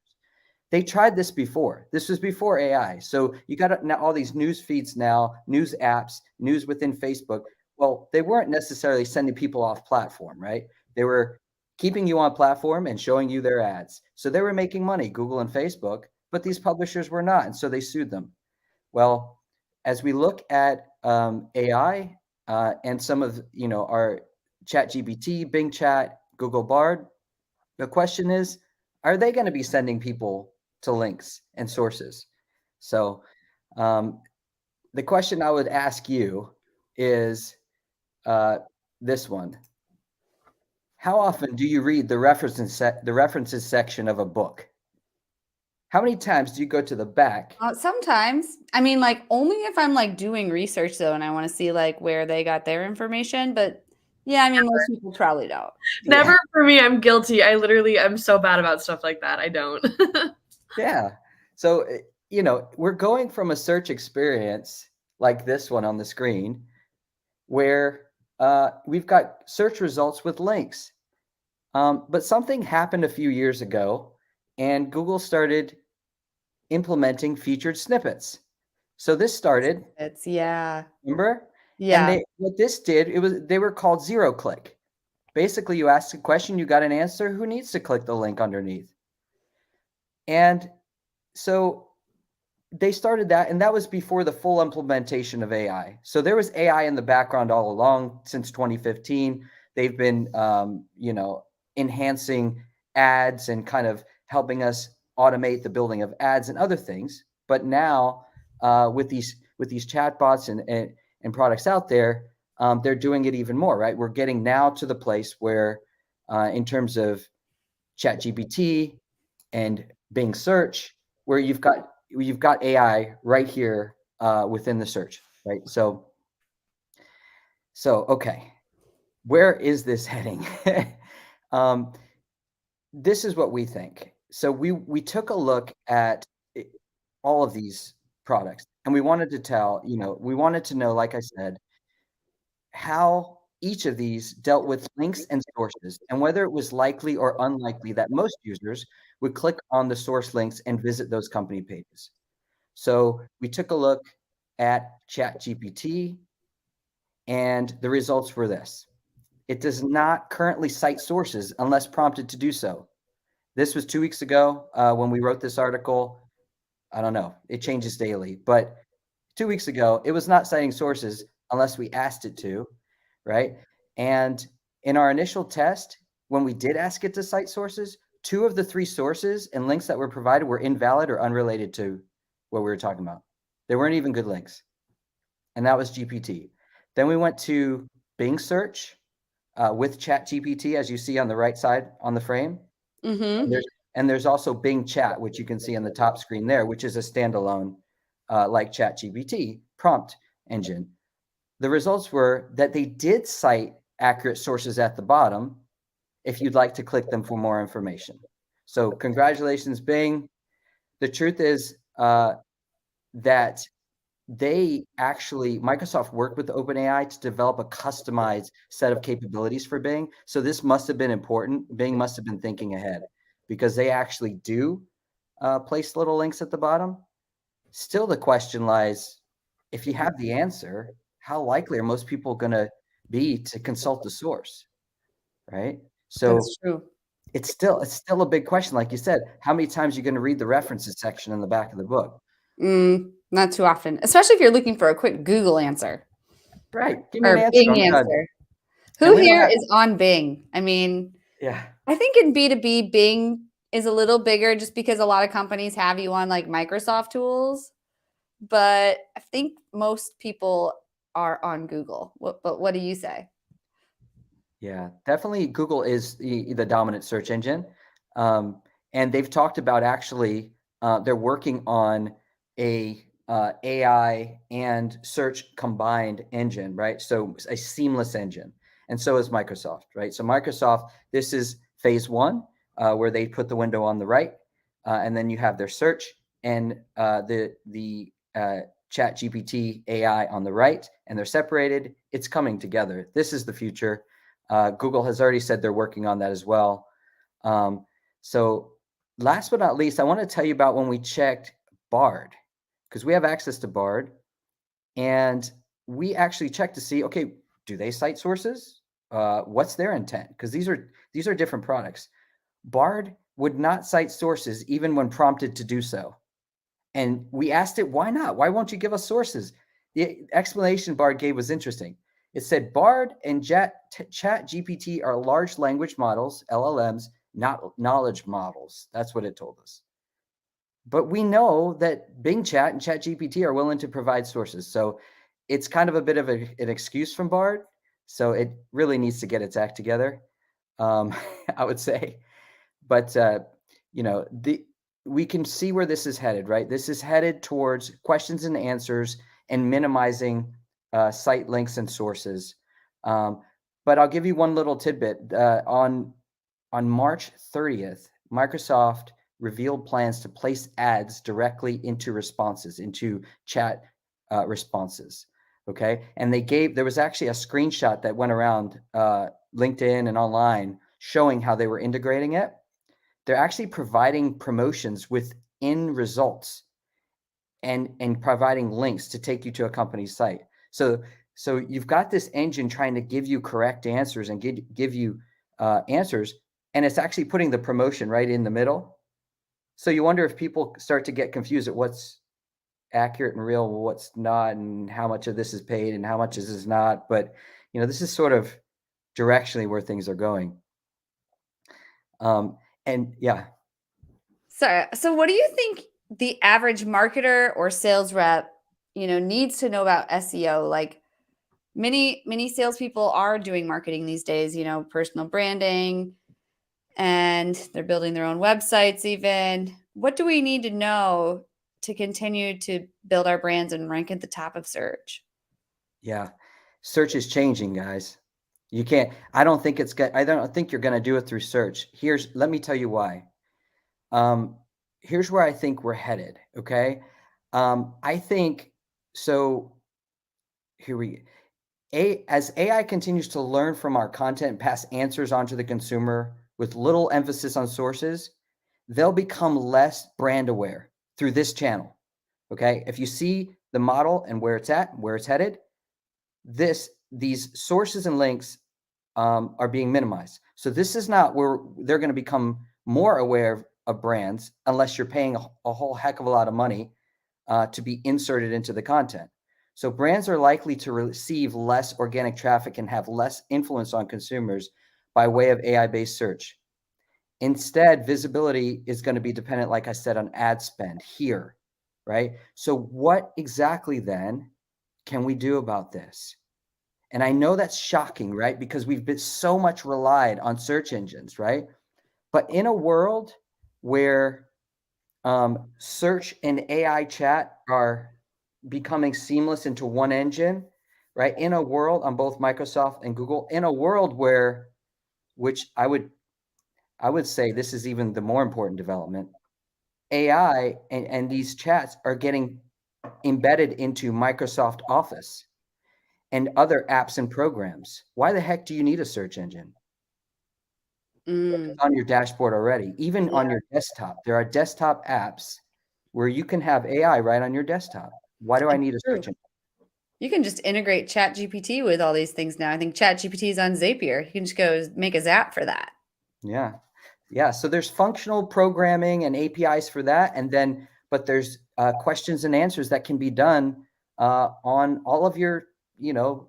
They tried this before. This was before AI. So you got now all these news feeds now, news apps, news within Facebook. Well, they weren't necessarily sending people off platform, right? They were keeping you on platform and showing you their ads. So they were making money, Google and Facebook, but these publishers were not. And so they sued them. Well, as we look at AI and some of our ChatGPT, Bing Chat, Google Bard, the question is, are they going to be sending people to links and sources? So the question I would ask you is this one. How often do you read the references section of a book? How many times do you go to the back? Sometimes. I mean, like only if I'm like doing research though, and I want to see like where they got their information. But yeah, I mean, most people probably don't. Never for me. I'm guilty. I'm so bad about stuff like that. I don't. Yeah. So, we're going from a search experience like this one on the screen where we've got search results with links. But something happened a few years ago and Google started implementing featured snippets. So this started, remember? Yeah. And what this did, they were called zero click. Basically, you ask a question, you got an answer. Who needs to click the link underneath? And so they started that, and that was before the full implementation of AI. So there was AI in the background all along since 2015. They've been, enhancing ads and kind of helping us automate the building of ads and other things. But now, with these chatbots and products out there, they're doing it even more, right? We're getting now to the place where, in terms of ChatGPT and Bing search, where you've got AI right here within the search, right? So okay, where is this heading? This is what we think. So we took a look at all of these products, and we wanted to know, like I said, how each of these dealt with links and sources, and whether it was likely or unlikely that most users would click on the source links and visit those company pages. So we took a look at ChatGPT, and the results were this. It does not currently cite sources unless prompted to do so. This was 2 weeks ago when we wrote this article. I don't know. It changes daily. But 2 weeks ago, it was not citing sources unless we asked it to, right? And in our initial test, when we did ask it to cite sources, 2 of the 3 sources and links that were provided were invalid or unrelated to what we were talking about. They weren't even good links. And that was GPT. Then we went to Bing search with ChatGPT, as you see on the right side on the frame. Mm-hmm. And there's also Bing Chat, which you can see on the top screen there, which is a standalone like ChatGPT prompt engine. The results were that they did cite accurate sources at the bottom if you'd like to click them for more information. So congratulations, Bing. The truth is that Microsoft worked with OpenAI to develop a customized set of capabilities for Bing. So this must have been important. Bing must have been thinking ahead, because they actually do place little links at the bottom. Still, the question lies, if you have the answer, how likely are most people going to be to consult the source? right? So That's true. it's still a big question. Like you said, how many times are you going to read the references section in the back of the book? Not too often, especially if you're looking for a quick Google answer Right. Give me an or answer. Bing I'm done. answer. And Who we don't here have, is on Bing? I mean, yeah. I think in B2B, Bing is a little bigger just because a lot of companies have you on like Microsoft tools, but I think most people are on Google. But what do you say? Yeah, definitely Google is the dominant search engine. And they've talked about actually, they're working on a AI and search combined engine, right? So a seamless engine. And so is Microsoft, right? So Microsoft, this is phase one, where they put the window on the right, and then you have their search and the Chat GPT AI on the right, and they're separated. It's coming together. This is the future. Google has already said they're working on that as well. So last but not least, I want to tell you about when we checked Bard, because we have access to Bard, and we actually checked to see, okay, do they cite sources? What's their intent? Because these are different products. Bard would not cite sources even when prompted to do so. And we asked it, why not? Why won't you give us sources? The explanation Bard gave was interesting. It said Bard and Chat GPT are large language models, LLMs, not knowledge models. That's what it told us. But we know that Bing Chat and Chat GPT are willing to provide sources. So it's kind of a bit of an excuse from Bard. So it really needs to get its act together, I would say. But, we can see where this is headed, right? This is headed towards questions and answers and minimizing site links and sources. But I'll give you one little tidbit. On March 30th, Microsoft revealed plans to place ads directly into responses, into chat responses. Okay. And there was actually a screenshot that went around LinkedIn and online showing how they were integrating it. They're actually providing promotions within results and providing links to take you to a company's site. So you've got this engine trying to give you correct answers and give you answers, and it's actually putting the promotion right in the middle. So you wonder if people start to get confused at what's accurate and real, what's not, and how much of this is paid and how much this is not. But this is sort of directionally where things are going. And yeah. So what do you think the average marketer or sales rep, needs to know about SEO? Like many salespeople are doing marketing these days, personal branding, and they're building their own websites even. What do we need to know to continue to build our brands and rank at the top of search? Yeah. Search is changing, guys. I don't think you're going to do it through search. Let me tell you why. Here's where I think we're headed. Okay. I think so. As AI continues to learn from our content and pass answers onto the consumer with little emphasis on sources, they'll become less brand aware through this channel. Okay. If you see the model and where it's at, where it's headed, these sources and links are being minimized. So this is not where they're going to become more aware of brands unless you're paying a whole heck of a lot of money to be inserted into the content. So brands are likely to receive less organic traffic and have less influence on consumers by way of AI-based search. Instead, visibility is going to be dependent, like I said, on ad spend here, right? So what exactly then can we do about this? And I know that's shocking, right? Because we've been so much relied on search engines, right? But in a world where search and AI chat are becoming seamless into one engine, right? In a world on both Microsoft and Google, in a world which I would say this is even the more important development, AI and these chats are getting embedded into Microsoft Office and other apps and programs. Why the heck do you need a search engine? It's on your dashboard already, even on your desktop. There are desktop apps where you can have AI right on your desktop. Why do I need a search engine? You can just integrate Chat GPT with all these things now. I think Chat GPT is on Zapier. You can just go make a Zap for that. Yeah. Yeah. So there's functional programming and APIs for that. And then, but there's questions and answers that can be done on all of your,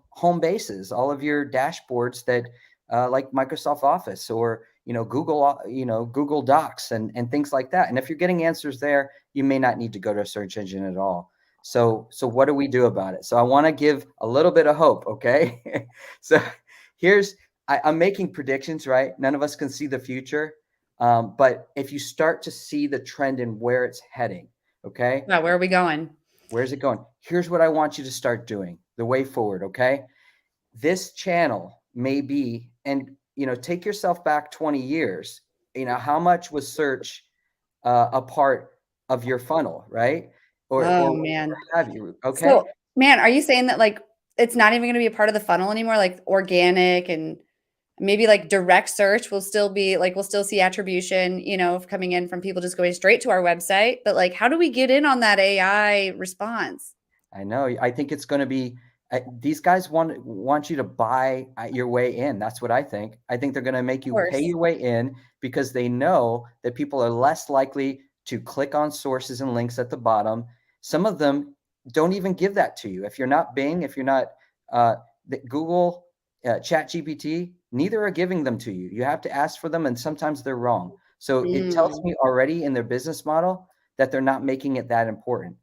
home bases, all of your dashboards that like Microsoft Office or, Google, Google Docs and things like that. And if you're getting answers there, you may not need to go to a search engine at all. So what do we do about it? So I want to give a little bit of hope. Okay. So I'm making predictions, right? None of us can see the future. But if you start to see the trend and where it's heading, okay? Now, where are we going? Where's it going? Here's what I want you to start doing the way forward, okay? This channel may be, and take yourself back 20 years. How much was search a part of your funnel, right? Oh, man. Have you? Okay. So, man, are you saying that like it's not even going to be a part of the funnel anymore? Like organic and maybe like direct search will still be like, we'll still see attribution, coming in from people just going straight to our website. But like, how do we get in on that AI response? I know. I think it's going to be, these guys want you to buy your way in. That's what I think. I think they're going to make you pay your way in because they know that people are less likely to click on sources and links at the bottom. Some of them don't even give that to you. If you're not Bing, if you're not Google, ChatGPT, neither are giving them to you. You have to ask for them, and sometimes they're wrong. So it tells me already in their business model that they're not making it that important.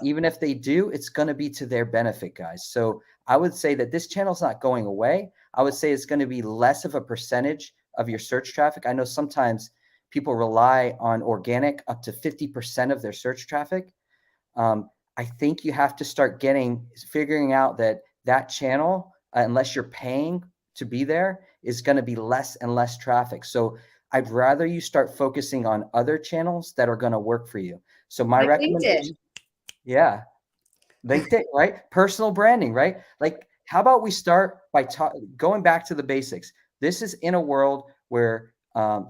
Even if they do, it's going to be to their benefit, guys. So I would say that this channel's not going away. I would say it's going to be less of a percentage of your search traffic. I know sometimes people rely on organic up to 50% of their search traffic. I think you have to start figuring out that channel, unless you're paying to be there, is going to be less and less traffic. So I'd rather you start focusing on other channels that are going to work for you. So my recommendation, yeah, LinkedIn, right? Personal branding, right? Like, how about we start by going back to the basics? This is in a world where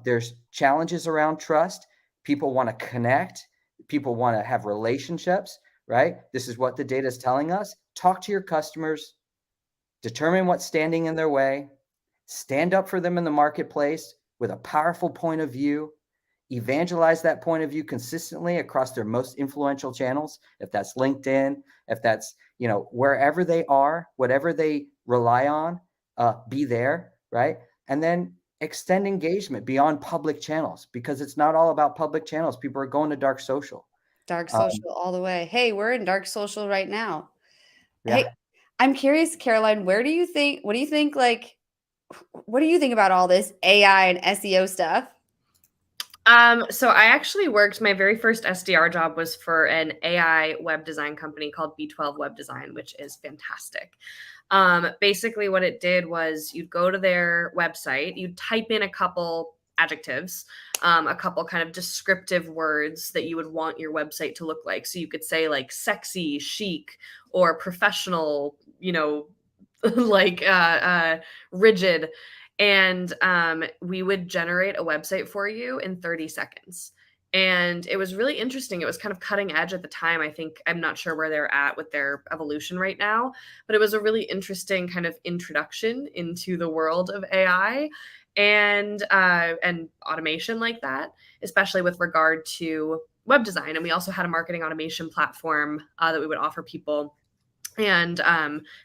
there's challenges around trust. People want to connect. People want to have relationships, right? This is what the data is telling us. Talk to your customers, determine what's standing in their way, stand up for them in the marketplace with a powerful point of view, evangelize that point of view consistently across their most influential channels. If that's LinkedIn, if that's, wherever they are, whatever they rely on, be there, right? And then extend engagement beyond public channels, because it's not all about public channels. People are going to dark social. Dark social all the way. Hey, we're in dark social right now. Yeah. Hey, I'm curious, Caroline, what do you think about all this AI and SEO stuff? So I actually worked, my very first SDR job was for an AI web design company called B12 Web Design, which is fantastic. Basically what it did was you'd go to their website, you'd type in a couple adjectives, a couple kind of descriptive words that you would want your website to look like. So you could say like sexy, chic, or professional, like rigid. And we would generate a website for you in 30 seconds. And it was really interesting. It was kind of cutting edge at the time. I'm not sure where they're at with their evolution right now, but it was a really interesting kind of introduction into the world of AI and automation like that, especially with regard to web design. And we also had a marketing automation platform that we would offer people, and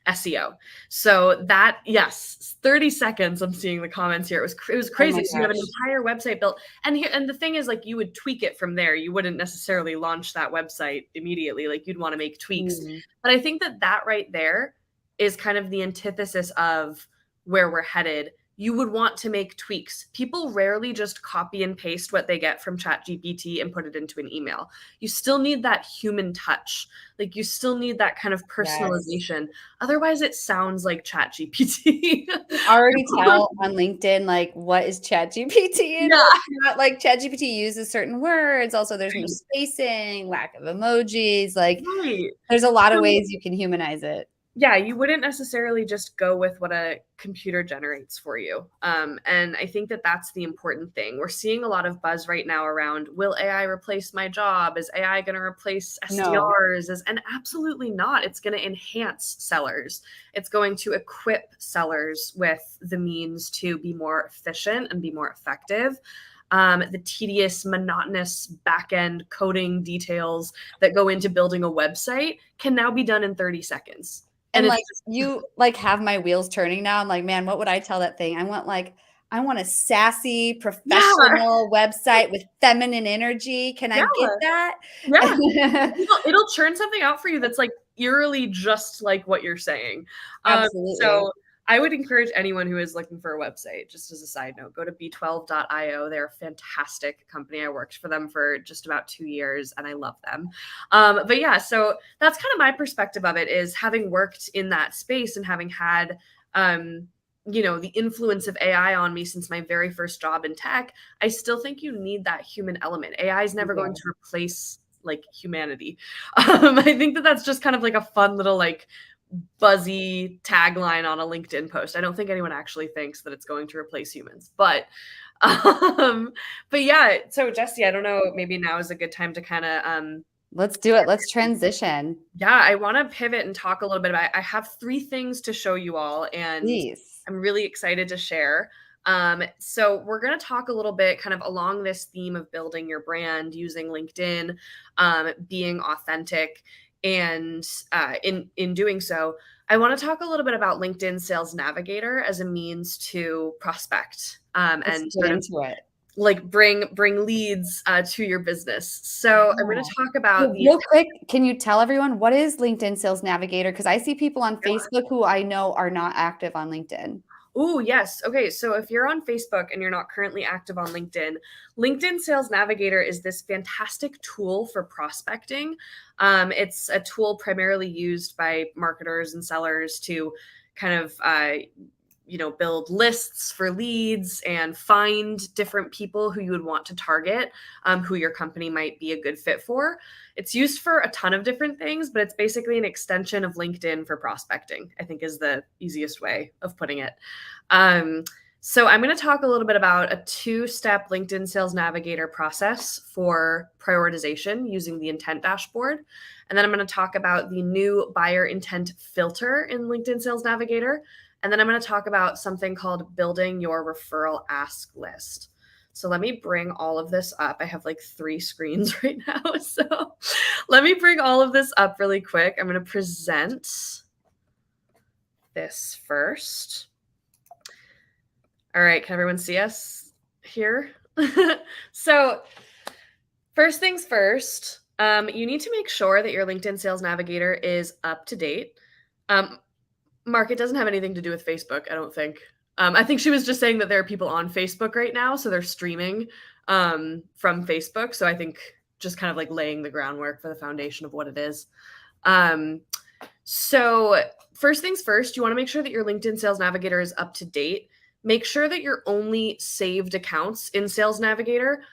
SEO. So that, yes, 30 seconds. I'm seeing the comments here. It was crazy. Oh, so you have an entire website built, and the thing is, like, you would tweak it from there. You wouldn't necessarily launch that website immediately. Like, you'd want to make tweaks. But I think that right there is kind of the antithesis of where we're headed. You would want to make tweaks. People rarely just copy and paste what they get from ChatGPT and put it into an email. You still need that human touch. Like, you still need that kind of personalization. Yes. Otherwise, it sounds like ChatGPT. You already tell on LinkedIn, like, what is ChatGPT? And not like ChatGPT uses certain words. Also, there's no spacing, lack of emojis. Like, there's a lot of ways you can humanize it. yeah, you wouldn't necessarily just go with what a computer generates for you. And I think that that's the important thing. We're seeing a lot of buzz right now around, will AI replace my job? Is AI going to replace No. SDRs? And absolutely not. It's going to enhance sellers. It's going to equip sellers with the means to be more efficient and be more effective. The tedious, monotonous back-end coding details that go into building a website can now be done in 30 seconds. And And like it's you like have my wheels turning now. I'm like, man, what would I tell that thing? I want a sassy, yeah, professional website with feminine energy. Can I yeah, get that? yeah. It'll churn something out for you that's like eerily just like what you're saying. Absolutely. So I would encourage anyone who is looking for a website, just as a side note, go to b12.io. They're a fantastic company. I worked for them for just about 2 years and I love them. But yeah, so that's kind of my perspective of it, is having worked in that space and having had the influence of AI on me since my very first job in tech. I still think you need that human element. AI is never going to replace like humanity. I think that that's just kind of like a fun little like buzzy tagline on a LinkedIn post. I don't think anyone actually thinks that it's going to replace humans, but yeah. So Jesse, I don't know, maybe now is a good time to kind of Let's do it. Let's transition. yeah, I want to pivot and talk a little bit about, I have 3 things to show you all, and Please. I'm really excited to share. So we're going to talk a little bit kind of along this theme of building your brand using LinkedIn, being authentic, and in doing so, I want to talk a little bit about LinkedIn Sales Navigator as a means to prospect Let's and get sort of into it. like bring leads to your business. So I'm going to talk about Well, the real quick, can you tell everyone what is LinkedIn Sales Navigator? Because I see people on Facebook who I know are not active on LinkedIn. Oh, yes. Okay. So if you're on Facebook and you're not currently active on LinkedIn, LinkedIn Sales Navigator is this fantastic tool for prospecting. It's a tool primarily used by marketers and sellers to kind of build lists for leads and find different people who you would want to target, who your company might be a good fit for. It's used for a ton of different things, but it's basically an extension of LinkedIn for prospecting, I think is the easiest way of putting it. So I'm going to talk a little bit about a 2-step LinkedIn Sales Navigator process for prioritization using the intent dashboard. And then I'm going to talk about the new buyer intent filter in LinkedIn Sales Navigator. And then I'm going to talk about something called building your referral ask list. So let me bring all of this up. I have like 3 screens right now. So let me bring all of this up really quick. I'm going to present this first. All right. Can everyone see us here? So first things first, you need to make sure that your LinkedIn Sales Navigator is up to date. Mark, it doesn't have anything to do with Facebook, I don't think. I think she was just saying that there are people on Facebook right now, so they're streaming from Facebook. So I think just kind of like laying the groundwork for the foundation of what it is. So first things first, you want to make sure that your LinkedIn Sales Navigator is up to date. Make sure that your only saved accounts in Sales Navigator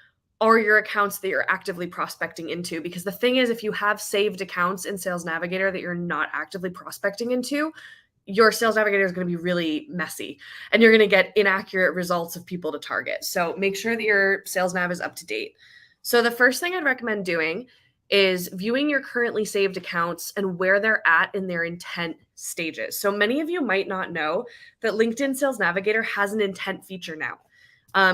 are your accounts that you're actively prospecting into. Because the thing is, if you have saved accounts in Sales Navigator that you're not actively prospecting into, your Sales Navigator is going to be really messy and you're going to get inaccurate results of people to target. So make sure that your Sales Nav is up to date. So the first thing I'd recommend doing is viewing your currently saved accounts and where they're at in their intent stages. So many of you might not know that LinkedIn Sales Navigator has an intent feature now.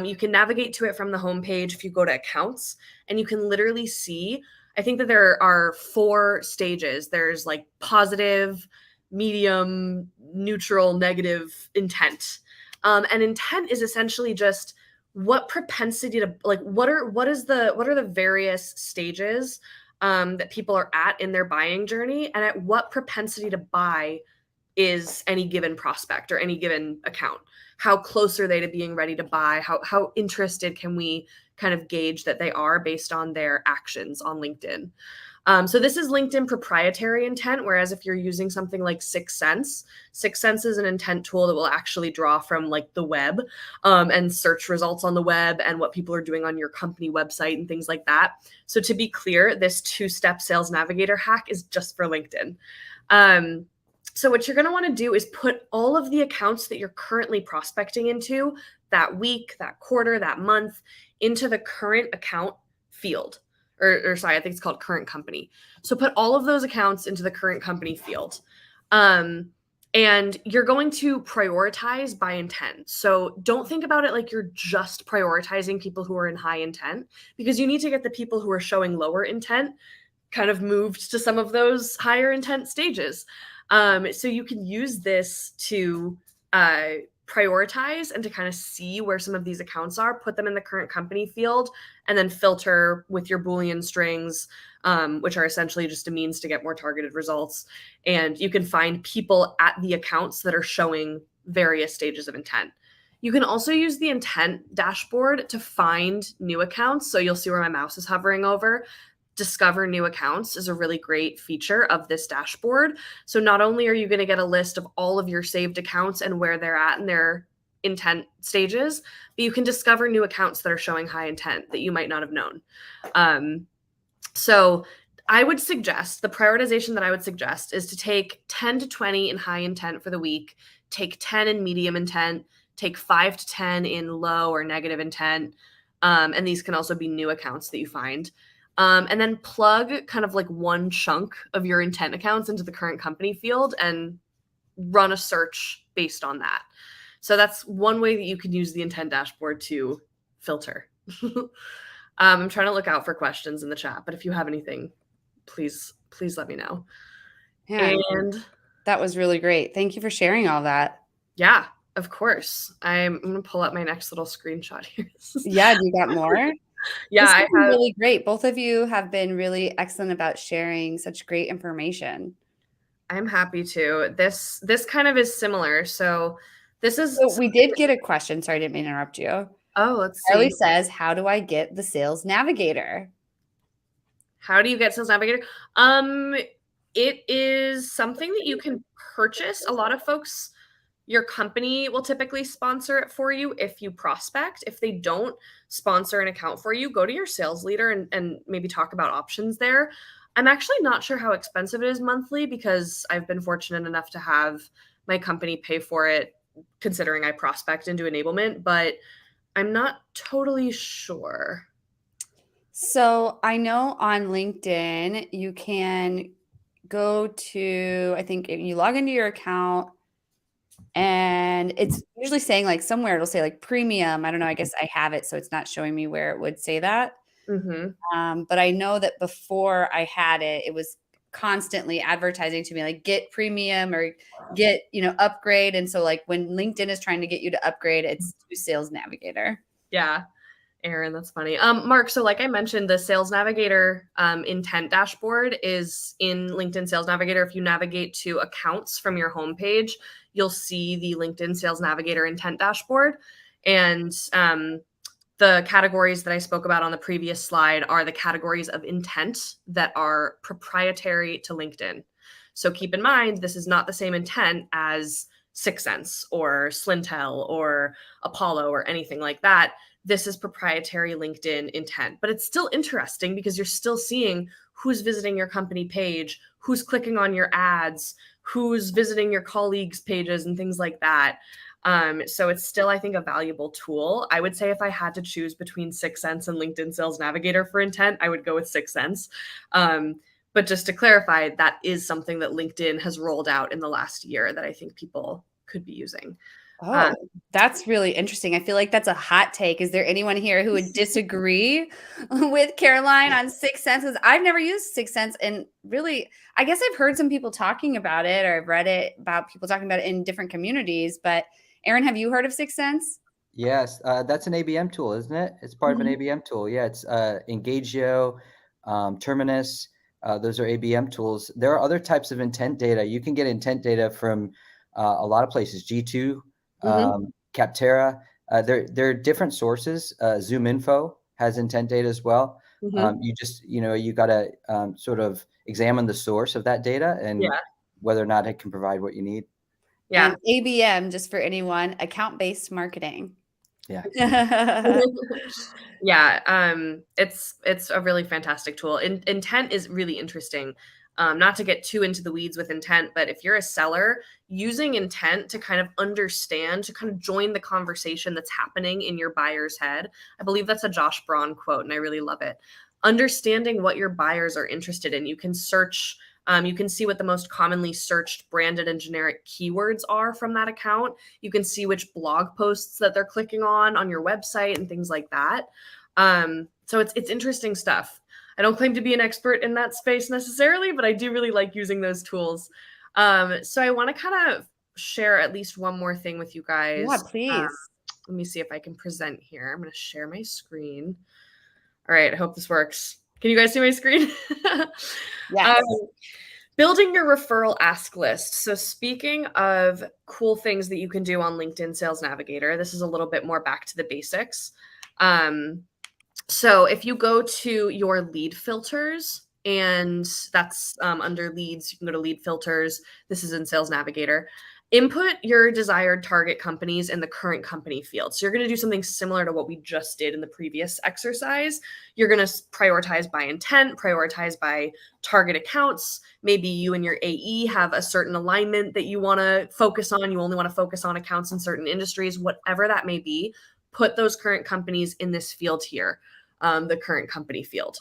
You can navigate to it from the homepage if you go to accounts, and you can literally see, I think that there are 4 stages. There's like positive, medium, neutral, negative intent. And intent is essentially just what propensity to like what are the various stages that people are at in their buying journey, and at what propensity to buy is any given prospect or any given account. How close are they to being ready to buy? How interested can we kind of gauge that they are based on their actions on LinkedIn? So this is LinkedIn proprietary intent, whereas if you're using something like 6sense, 6sense is an intent tool that will actually draw from like the web and search results on the web and what people are doing on your company website and things like that. So to be clear, this 2-step Sales Navigator hack is just for LinkedIn. So what you're going to want to do is put all of the accounts that you're currently prospecting into that week, that quarter, that month into the current account field. Or sorry, I think it's called current company. So put all of those accounts into the current company field. And you're going to prioritize by intent. So don't think about it like you're just prioritizing people who are in high intent, because you need to get the people who are showing lower intent kind of moved to some of those higher intent stages. So you can use this to prioritize and to kind of see where some of these accounts are, put them in the current company field, and then filter with your Boolean strings, which are essentially just a means to get more targeted results. And you can find people at the accounts that are showing various stages of intent. You can also use the intent dashboard to find new accounts. So you'll see where my mouse is hovering over. Discover new accounts is a really great feature of this dashboard. So not only are you going to get a list of all of your saved accounts and where they're at in their intent stages, but you can discover new accounts that are showing high intent that you might not have known. So I would suggest, the prioritization that I would suggest is to take 10 to 20 in high intent for the week, take 10 in medium intent, take 5 to 10 in low or negative intent. And these can also be new accounts that you find. And then plug kind of like one chunk of your intent accounts into the current company field and run a search based on that. So that's one way that you can use the intent dashboard to filter. I'm trying to look out for questions in the chat, but if you have anything, please let me know. Yeah, And that was really great. Thank you for sharing all that. Yeah, of course. I'm going to pull up my next little screenshot here. Yeah, do you got more? Yeah, This I has been have. really great. Both of you have been really excellent about sharing such great information. I'm happy to. This kind of is similar. So this is. So we did get a question. Sorry, I didn't mean to interrupt you. Oh, let's Charlie see. says, how do I get the Sales Navigator? How do you get Sales Navigator? It is something that you can purchase. A lot of folks, your company will typically sponsor it for you if you prospect. If they don't sponsor an account for you, go to your sales leader and maybe talk about options there. I'm actually not sure how expensive it is monthly, because I've been fortunate enough to have my company pay for it, considering I prospect and do enablement, but I'm not totally sure. So I know on LinkedIn, you can go to, I think you log into your account, and it's usually saying like somewhere it'll say like premium. I don't know. I guess I have it, so it's not showing me where it would say that. But I know that before I had it, it was constantly advertising to me like get premium or get, upgrade. And so like when LinkedIn is trying to get you to upgrade, it's to Sales Navigator. Yeah. Aaron, that's funny. Mark, so like I mentioned, the Sales Navigator intent dashboard is in LinkedIn Sales Navigator. If you navigate to accounts from your homepage, you'll see the LinkedIn Sales Navigator intent dashboard. And the categories that I spoke about on the previous slide are the categories of intent that are proprietary to LinkedIn. So keep in mind, this is not the same intent as 6sense or Slintel or Apollo or anything like that. This is proprietary LinkedIn intent, but it's still interesting because you're still seeing who's visiting your company page, who's clicking on your ads, who's visiting your colleagues' pages and things like that. So it's still, I think, a valuable tool. I would say if I had to choose between 6sense and LinkedIn Sales Navigator for intent, I would go with 6sense. But just to clarify, that is something that LinkedIn has rolled out in the last year that I think people could be using. Oh, that's really interesting. I feel like that's a hot take. Is there anyone here who would disagree with Caroline on 6sense? Because I've never used 6sense, and really, I guess I've heard some people talking about it, or I've read it about people talking about it in different communities. But Aaron, have you heard of 6sense? Yes, that's an ABM tool, isn't it? It's part of an ABM tool. Yeah, it's Engagio, Terminus. Those are ABM tools. There are other types of intent data. You can get intent data from a lot of places. G2. Capterra. There are different sources. ZoomInfo has intent data as well. You just, you got to sort of examine the source of that data and whether or not it can provide what you need. Yeah. And ABM, just for anyone, account-based marketing. Yeah. Yeah. It's a really fantastic tool. Intent is really interesting. Not to get too into the weeds with intent, but if you're a seller, using intent to kind of understand, to kind of join the conversation that's happening in your buyer's head. I believe that's a Josh Braun quote, and I really love it. Understanding what your buyers are interested in. You can search, you can see what the most commonly searched branded and generic keywords are from that account. You can see which blog posts that they're clicking on your website and things like that. So it's interesting stuff. I don't claim to be an expert in that space necessarily, but I do really like using those tools. So I want to kind of share at least one more thing with you guys. Yeah, please. Let me see if I can present here. I'm going to share my screen. All right, I hope this works. Can you guys see my screen? Yes. Building your referral ask list. So speaking of cool things that you can do on LinkedIn Sales Navigator, this is a little bit more back to the basics. So if you go to your lead filters, and that's under leads, you can go to lead filters. This is in Sales Navigator. Input your desired target companies in the current company field. So you're going to do something similar to what we just did in the previous exercise. You're going to prioritize by intent, prioritize by target accounts. Maybe you and your AE have a certain alignment that you want to focus on. You only want to focus on accounts in certain industries, whatever that may be. Put those current companies in this field here, the current company field.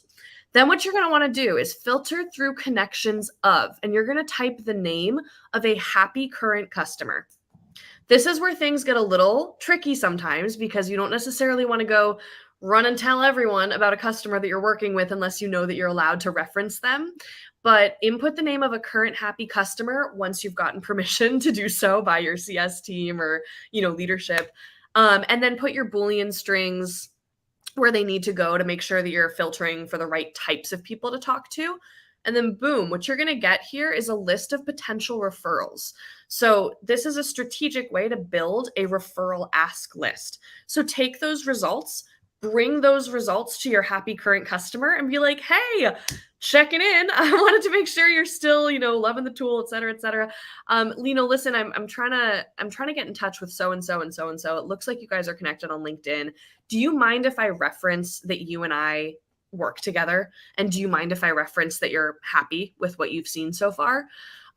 Then what you're going to want to do is filter through connections of, and you're going to type the name of a happy current customer. This is where things get a little tricky sometimes because you don't necessarily want to go run and tell everyone about a customer that you're working with unless you know that you're allowed to reference them. But input the name of a current happy customer once you've gotten permission to do so by your CS team or, leadership. And then put your Boolean strings where they need to go to make sure that you're filtering for the right types of people to talk to. And then boom, what you're going to get here is a list of potential referrals. So this is a strategic way to build a referral ask list. So take those results, bring those results to your happy current customer and be like, hey, checking in. I wanted to make sure you're still, loving the tool, et cetera, et cetera. Listen, I'm trying to get in touch with so-and-so and so-and-so. It looks like you guys are connected on LinkedIn. Do you mind if I reference that you and I work together? And do you mind if I reference that you're happy with what you've seen so far?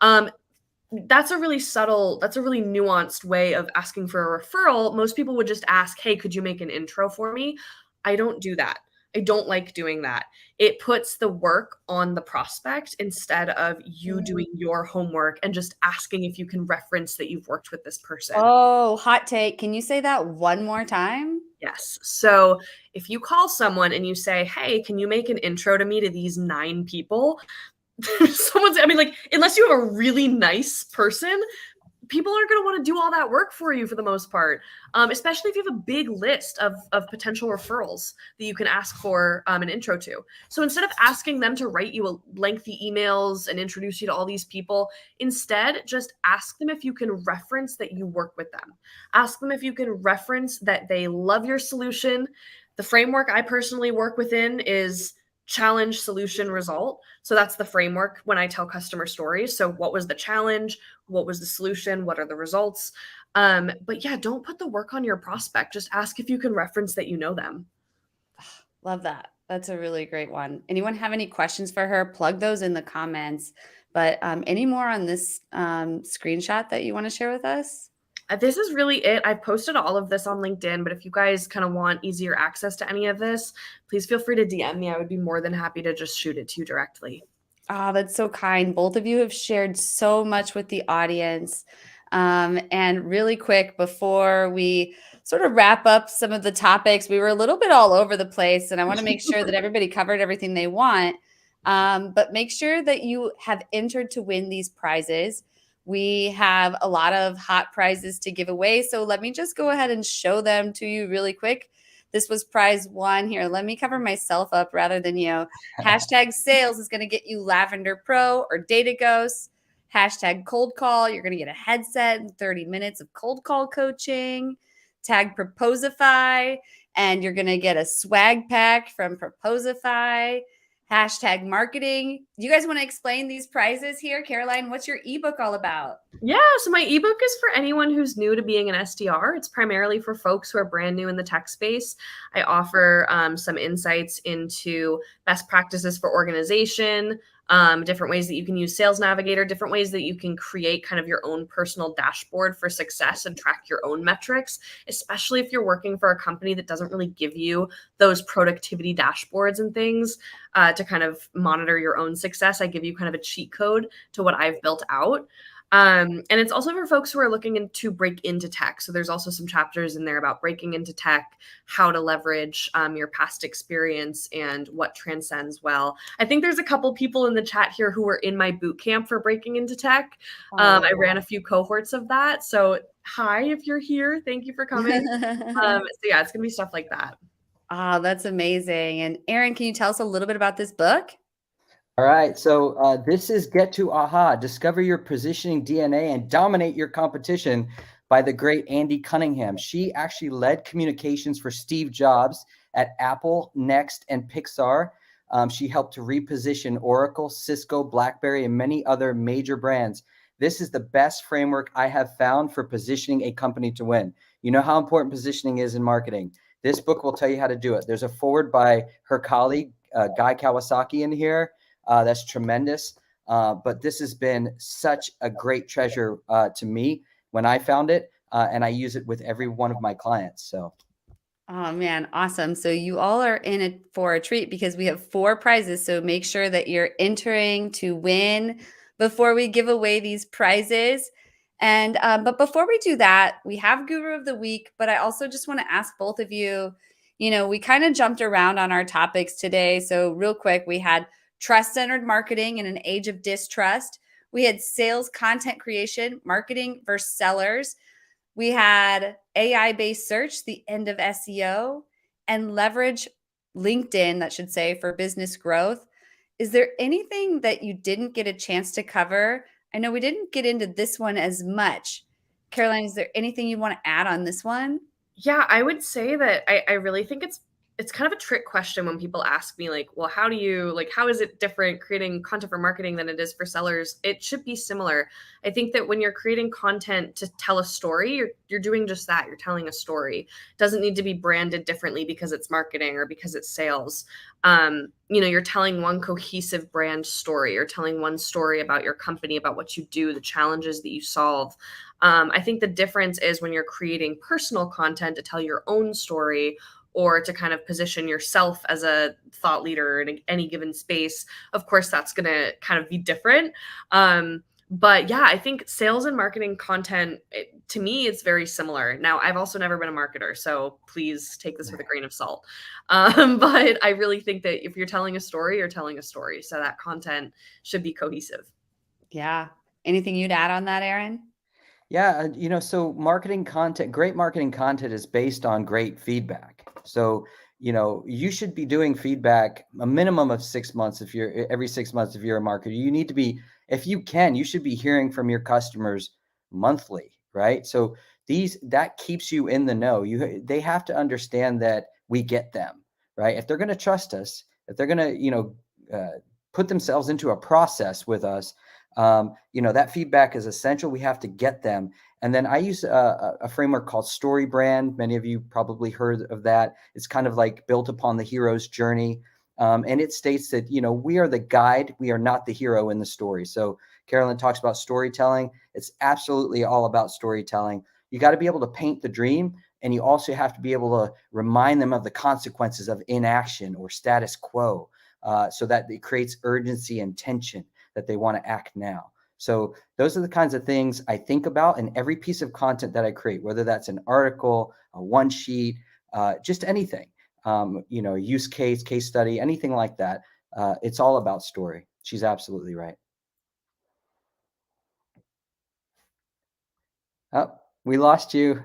That's a really subtle, that's a really nuanced way of asking for a referral. Most people would just ask, hey, could you make an intro for me? I don't do that. I don't like doing that. It puts the work on the prospect instead of you doing your homework and just asking if you can reference that you've worked with this person. Oh, hot take. Can you say that one more time? Yes. So if you call someone and you say, hey, can you make an intro to me to these 9 people? Unless you have a really nice person, people aren't going to want to do all that work for you for the most part, especially if you have a big list of potential referrals that you can ask for an intro to. So instead of asking them to write you lengthy emails and introduce you to all these people, instead just ask them if you can reference that you work with them. Ask them if you can reference that they love your solution. The framework I personally work within is challenge, solution, result. So that's the framework when I tell customer stories. So what was the challenge? What was the solution? What are the results? But yeah, don't put the work on your prospect. Just ask if you can reference that you know them. Love that. That's a really great one. Anyone have any questions for her? Plug those in the comments. But any more on this screenshot that you want to share with us? This is really it. I've posted all of this on LinkedIn, but if you guys kind of want easier access to any of this, please feel free to DM me. I would be more than happy to just shoot it to you directly. Oh, that's so kind. Both of you have shared so much with the audience. And really quick, before we sort of wrap up some of the topics, we were a little bit all over the place, and I want to make sure that everybody covered everything they want. But make sure that you have entered to win these prizes. We have a lot of hot prizes to give away. So let me just go ahead and show them to you really quick. This was prize 1 here. Let me cover myself up rather than you. Hashtag sales is going to get you Lavender Pro or Data Ghost. Hashtag cold call. You're going to get a headset and 30 minutes of cold call coaching. Tag Proposify. And you're going to get a swag pack from Proposify. Hashtag marketing. You guys want to explain these prizes here? Caroline, what's your ebook all about? Yeah, so my ebook is for anyone who's new to being an SDR. It's primarily for folks who are brand new in the tech space. I offer some insights into best practices for organization, different ways that you can use Sales Navigator, different ways that you can create kind of your own personal dashboard for success and track your own metrics, especially if you're working for a company that doesn't really give you those productivity dashboards and things to kind of monitor your own success. I give you kind of a cheat code to what I've built out. And it's also for folks who are looking to break into tech. So there's also some chapters in there about breaking into tech, how to leverage your past experience and what transcends well. I think there's a couple people in the chat here who were in my boot camp for breaking into tech. I ran a few cohorts of that. So hi, if you're here, thank you for coming. So yeah, it's going to be stuff like that. Oh, that's amazing. And Erin, can you tell us a little bit about this book? All right, so this is Get to Aha, Discover Your Positioning DNA and Dominate Your Competition by the great Andy Cunningham. She actually led communications for Steve Jobs at Apple, Next, and Pixar. She helped to reposition Oracle, Cisco, BlackBerry, and many other major brands. This is the best framework I have found for positioning a company to win. You know how important positioning is in marketing. This book will tell you how to do it. There's a foreword by her colleague, Guy Kawasaki, in here. That's tremendous. But this has been such a great treasure to me when I found it, and I use it with every one of my clients. So, oh man, awesome. So you all are in it for a treat because we have 4 prizes. So make sure that you're entering to win before we give away these prizes. And but before we do that, we have Guru of the Week, but I also just want to ask both of you, we kind of jumped around on our topics today. So real quick, we had trust-centered marketing in an age of distrust. We had sales content creation, marketing versus sellers. We had AI-based search, the end of SEO, and leverage LinkedIn, that should say, for business growth. Is there anything that you didn't get a chance to cover? I know we didn't get into this one as much. Caroline, is there anything you want to add on this one? Yeah, I would say that I really think it's kind of a trick question when people ask me like, well, how is it different creating content for marketing than it is for sellers? It should be similar. I think that when you're creating content to tell a story, you're doing just that. You're telling a story. It doesn't need to be branded differently because it's marketing or because it's sales. You're telling one cohesive brand story. You're telling one story about your company, about what you do, the challenges that you solve. I think the difference is when you're creating personal content to tell your own story or to kind of position yourself as a thought leader in any given space. Of course, that's going to kind of be different. But yeah, I think sales and marketing content, to me, it's very similar. Now, I've also never been a marketer, so please take this with a grain of salt. But I really think that if you're telling a story, you're telling a story. So that content should be cohesive. Yeah. Anything you'd add on that, Erin? yeah, so great marketing content is based on great feedback. So, you should be doing feedback a minimum of 6 months every 6 months if you're a marketer. You need to be, if you can, you should be hearing from your customers monthly, right? So that keeps you in the know. They have to understand that we get them, right? If they're going to trust us, if they're going to, put themselves into a process with us, that feedback is essential. We have to get them. And then I use a framework called StoryBrand. Many of you probably heard of that. It's kind of like built upon the hero's journey. And it states that, we are the guide. We are not the hero in the story. So Carolyn talks about storytelling. It's absolutely all about storytelling. You got to be able to paint the dream. And you also have to be able to remind them of the consequences of inaction or status quo, so that it creates urgency and tension that they want to act now. So those are the kinds of things I think about in every piece of content that I create, whether that's an article, a one sheet, just anything, use case study, anything like that. It's all about story. She's absolutely right. Oh, we lost you.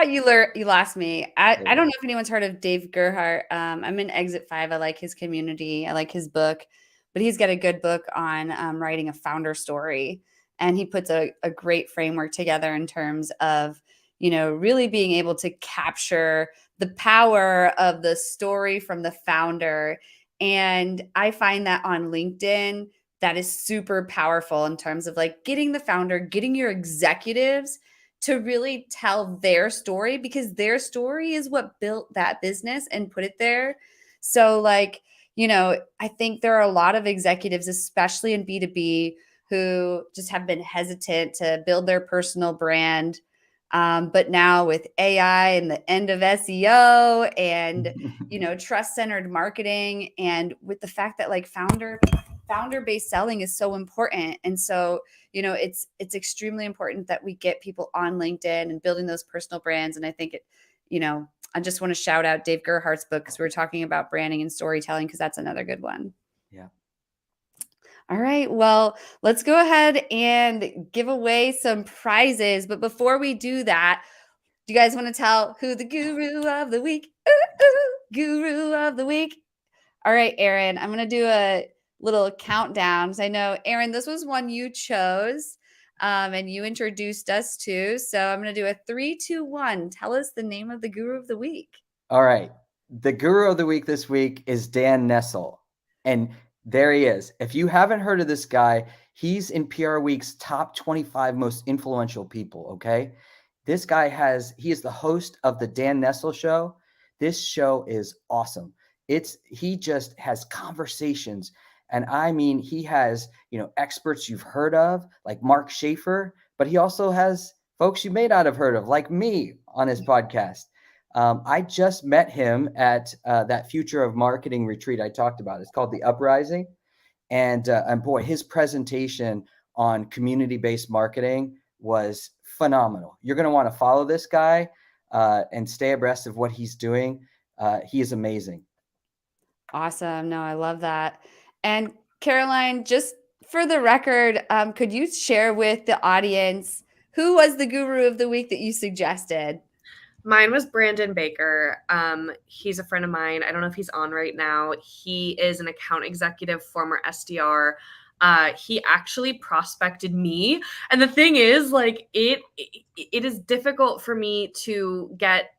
You lost me. I don't know if anyone's heard of Dave Gerhardt. I'm in Exit 5. I like his community. I like his book. But he's got a good book on writing a founder story. And he puts a great framework together in terms of, really being able to capture the power of the story from the founder. And I find that on LinkedIn, that is super powerful in terms of like getting the founder, getting your executives to really tell their story, because their story is what built that business and put it there. So like, I think there are a lot of executives, especially in B2B, who just have been hesitant to build their personal brand. But now with AI and the end of SEO and, trust-centered marketing, and with the fact that like founder-based selling is so important. And so, it's extremely important that we get people on LinkedIn and building those personal brands. And I think I just want to shout out Dave Gerhardt's book, because we're talking about branding and storytelling, because that's another good one. Yeah. All right. Well, let's go ahead and give away some prizes. But before we do that, do you guys want to tell who the guru of the week? Guru of the week. All right, Aaron, I'm going to do a little countdown, because I know, Aaron, this was one you chose and you introduced us to. So I'm going to do a 3, 2, 1. Tell us the name of the guru of the week. All right. The guru of the week this week is Dan Nessel. And there he is. If you haven't heard of this guy, he's in PR Week's top 25 most influential people. Okay. This guy he is the host of the Dan Nessel Show. This show is awesome. He just has conversations. And I mean, he has, experts you've heard of, like Mark Schaefer, but he also has folks you may not have heard of, like me, on his podcast. I just met him at that Future of Marketing retreat I talked about. It's called The Uprising. And boy, his presentation on community-based marketing was phenomenal. You're going to want to follow this guy and stay abreast of what he's doing. He is amazing. Awesome. No, I love that. And Caroline, just for the record, could you share with the audience who was the guru of the week that you suggested? Mine was Brandon Baker. He's a friend of mine. I don't know if he's on right now. He is an account executive, former SDR. He actually prospected me. And the thing is, like, it is difficult for me to get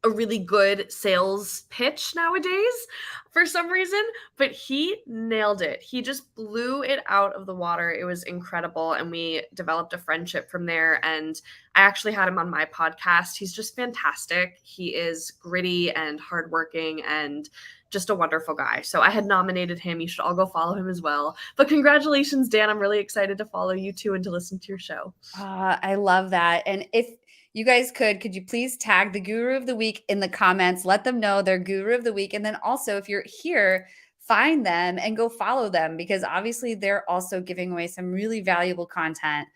a really good sales pitch nowadays for some reason, but he nailed it. He just blew it out of the water. It was incredible. And we developed a friendship from there. And I actually had him on my podcast. He's just fantastic. He is gritty and hardworking and just a wonderful guy. So I had nominated him. You should all go follow him as well. But congratulations, Dan. I'm really excited to follow you too and to listen to your show. I love that. And if you guys could you please tag the guru of the week in the comments? Let them know they're guru of the week. And then also, if you're here, find them and go follow them, because obviously they're also giving away some really valuable content.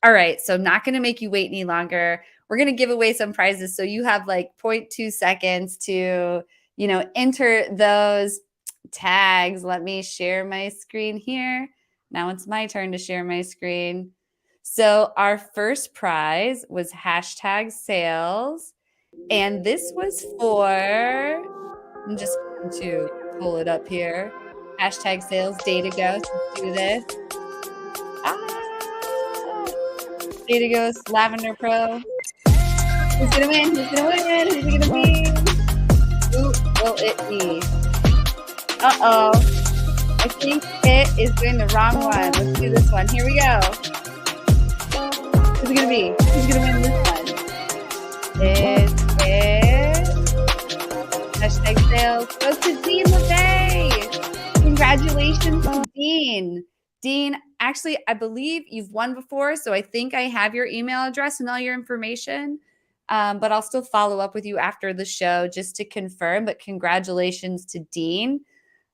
All right. So not going to make you wait any longer. We're going to give away some prizes. So you have like 0.2 seconds to, enter those tags. Let me share my screen here. Now it's my turn to share my screen. So our first prize was #sales. And this was for, I'm just going to pull it up here. #sales Dataghost. Let's do this. Dataghost Lavender Pro. Who's going to win? Who's going to win? Who's it going to be? Who will it be? Uh-oh. I think it is doing the wrong one. Let's do this one. Here we go. Who's it going to be? Who's going to win this one? Is it #sales goes to Dean LeVay. Congratulations to Dean. Dean, actually, I believe you've won before, so I think I have your email address and all your information. But I'll still follow up with you after the show just to confirm. But congratulations to Dean.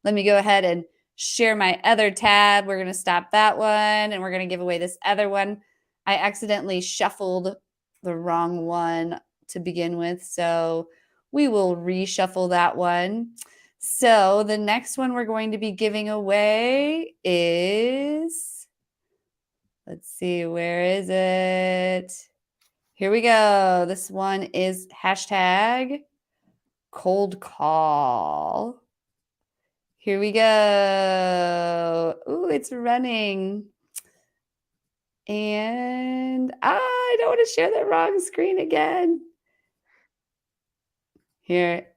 Let me go ahead and share my other tab. We're going to stop that one, and we're going to give away this other one. I accidentally shuffled the wrong one to begin with, so we will reshuffle that one. So the next one we're going to be giving away is, let's see, where is it? Here we go. This one is #cold call. Here we go. Ooh, it's running. And I don't want to share the wrong screen again. Here.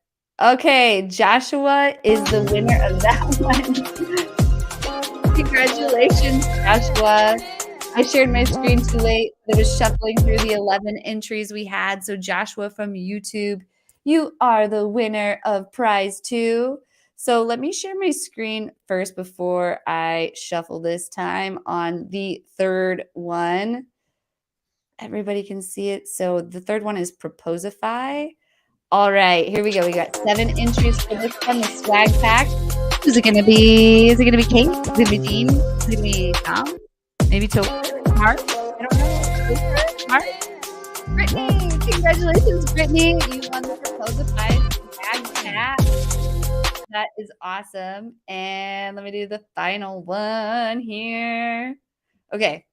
Okay, Joshua is the winner of that one. Congratulations, Joshua. I shared my screen too late. It was shuffling through the 11 entries we had. So Joshua from YouTube, you are the winner of prize 2. So let me share my screen first before I shuffle this time on the third one. Everybody can see it. So the third one is Proposify. All right, here we go. We got 7 entries for this one, the swag pack. Who's it gonna be? Is it gonna be Kate? Is it gonna be Dean? Is it gonna be Tom? Maybe Mark? I don't know. Mark? Brittany! Congratulations, Brittany! You won the Proposify swag pack. That is awesome. And let me do the final one here. Okay,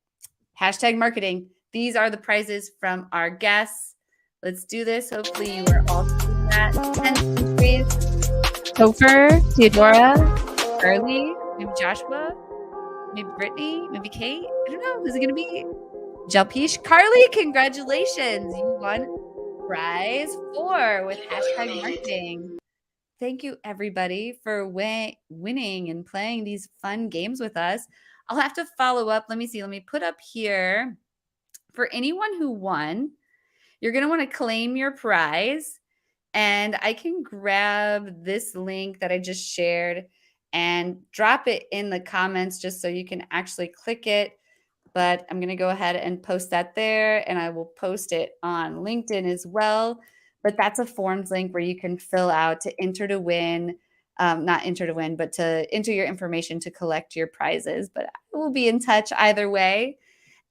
hashtag marketing. These are the prizes from our guests. Let's do this. Hopefully you are all seeing that. 10 entries. Topher, Theodora, Carly, maybe Joshua, maybe Brittany, maybe Kate. I don't know. Who's it going to be? Jalpish. Carly, congratulations. You won prize 4 with hashtag marketing. Thank you, everybody, for winning and playing these fun games with us. I'll have to follow up. Let me see. Let me put up here. For anyone who won, you're going to want to claim your prize. And I can grab this link that I just shared and drop it in the comments just so you can actually click it. But I'm going to go ahead and post that there, and I will post it on LinkedIn as well. But that's a forms link where you can fill out to enter to win, not enter to win, but to enter your information to collect your prizes. But I will be in touch either way.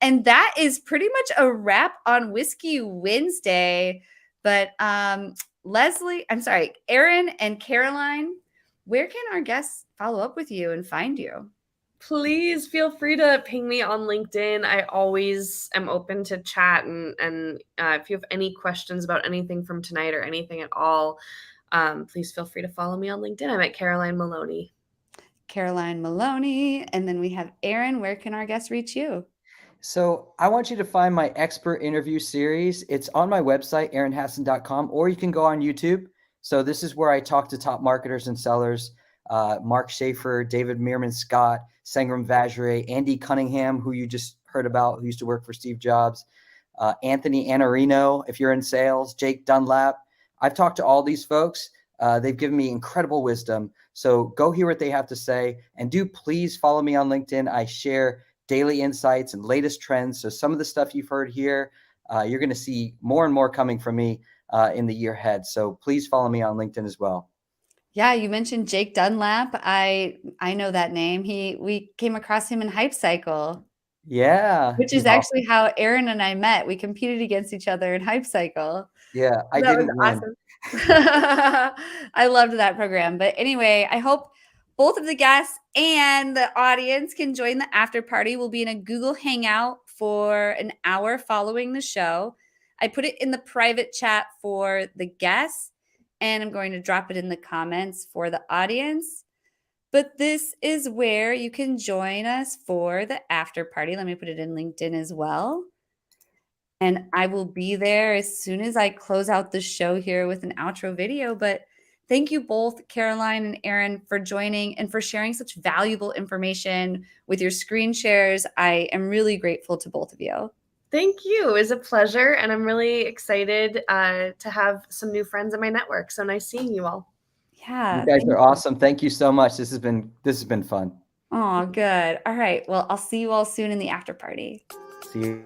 And that is pretty much a wrap on Whiskey Wednesday. But Erin and Caroline, where can our guests follow up with you and find you? Please feel free to ping me on LinkedIn. I always am open to chat. And if you have any questions about anything from tonight or anything at all, please feel free to follow me on LinkedIn. I'm at Caroline Maloney. Caroline Maloney. And then we have Erin. Where can our guests reach you? So I want you to find my expert interview series. It's on my website, erinhasson.com, or you can go on YouTube. So this is where I talk to top marketers and sellers, Mark Schaefer, David Meerman Scott, Sangram Vajre, Andy Cunningham, who you just heard about, who used to work for Steve Jobs, Anthony Anarino, if you're in sales, Jake Dunlap. I've talked to all these folks. They've given me incredible wisdom. So go hear what they have to say. And do please follow me on LinkedIn. I share daily insights and latest trends. So some of the stuff you've heard here, you're going to see more and more coming from me in the year ahead. So please follow me on LinkedIn as well. Yeah, you mentioned Jake Dunlap. I know that name. We came across him in Hype Cycle. Yeah. Which is actually how Erin and I met. We competed against each other in Hype Cycle. Yeah, I didn't win. Awesome. I loved that program. But anyway, I hope both of the guests and the audience can join the after party. We'll be in a Google Hangout for an hour following the show. I put it in the private chat for the guests, and I'm going to drop it in the comments for the audience. But this is where you can join us for the after party. Let me put it in LinkedIn as well. And I will be there as soon as I close out the show here with an outro video. But thank you both, Caroline and Erin, for joining and for sharing such valuable information with your screen shares. I am really grateful to both of you. Thank you. It was a pleasure. And I'm really excited to have some new friends in my network. So nice seeing you all. Yeah. You guys are awesome. Thank you so much. This has been fun. Oh, good. All right. Well, I'll see you all soon in the after party. See you.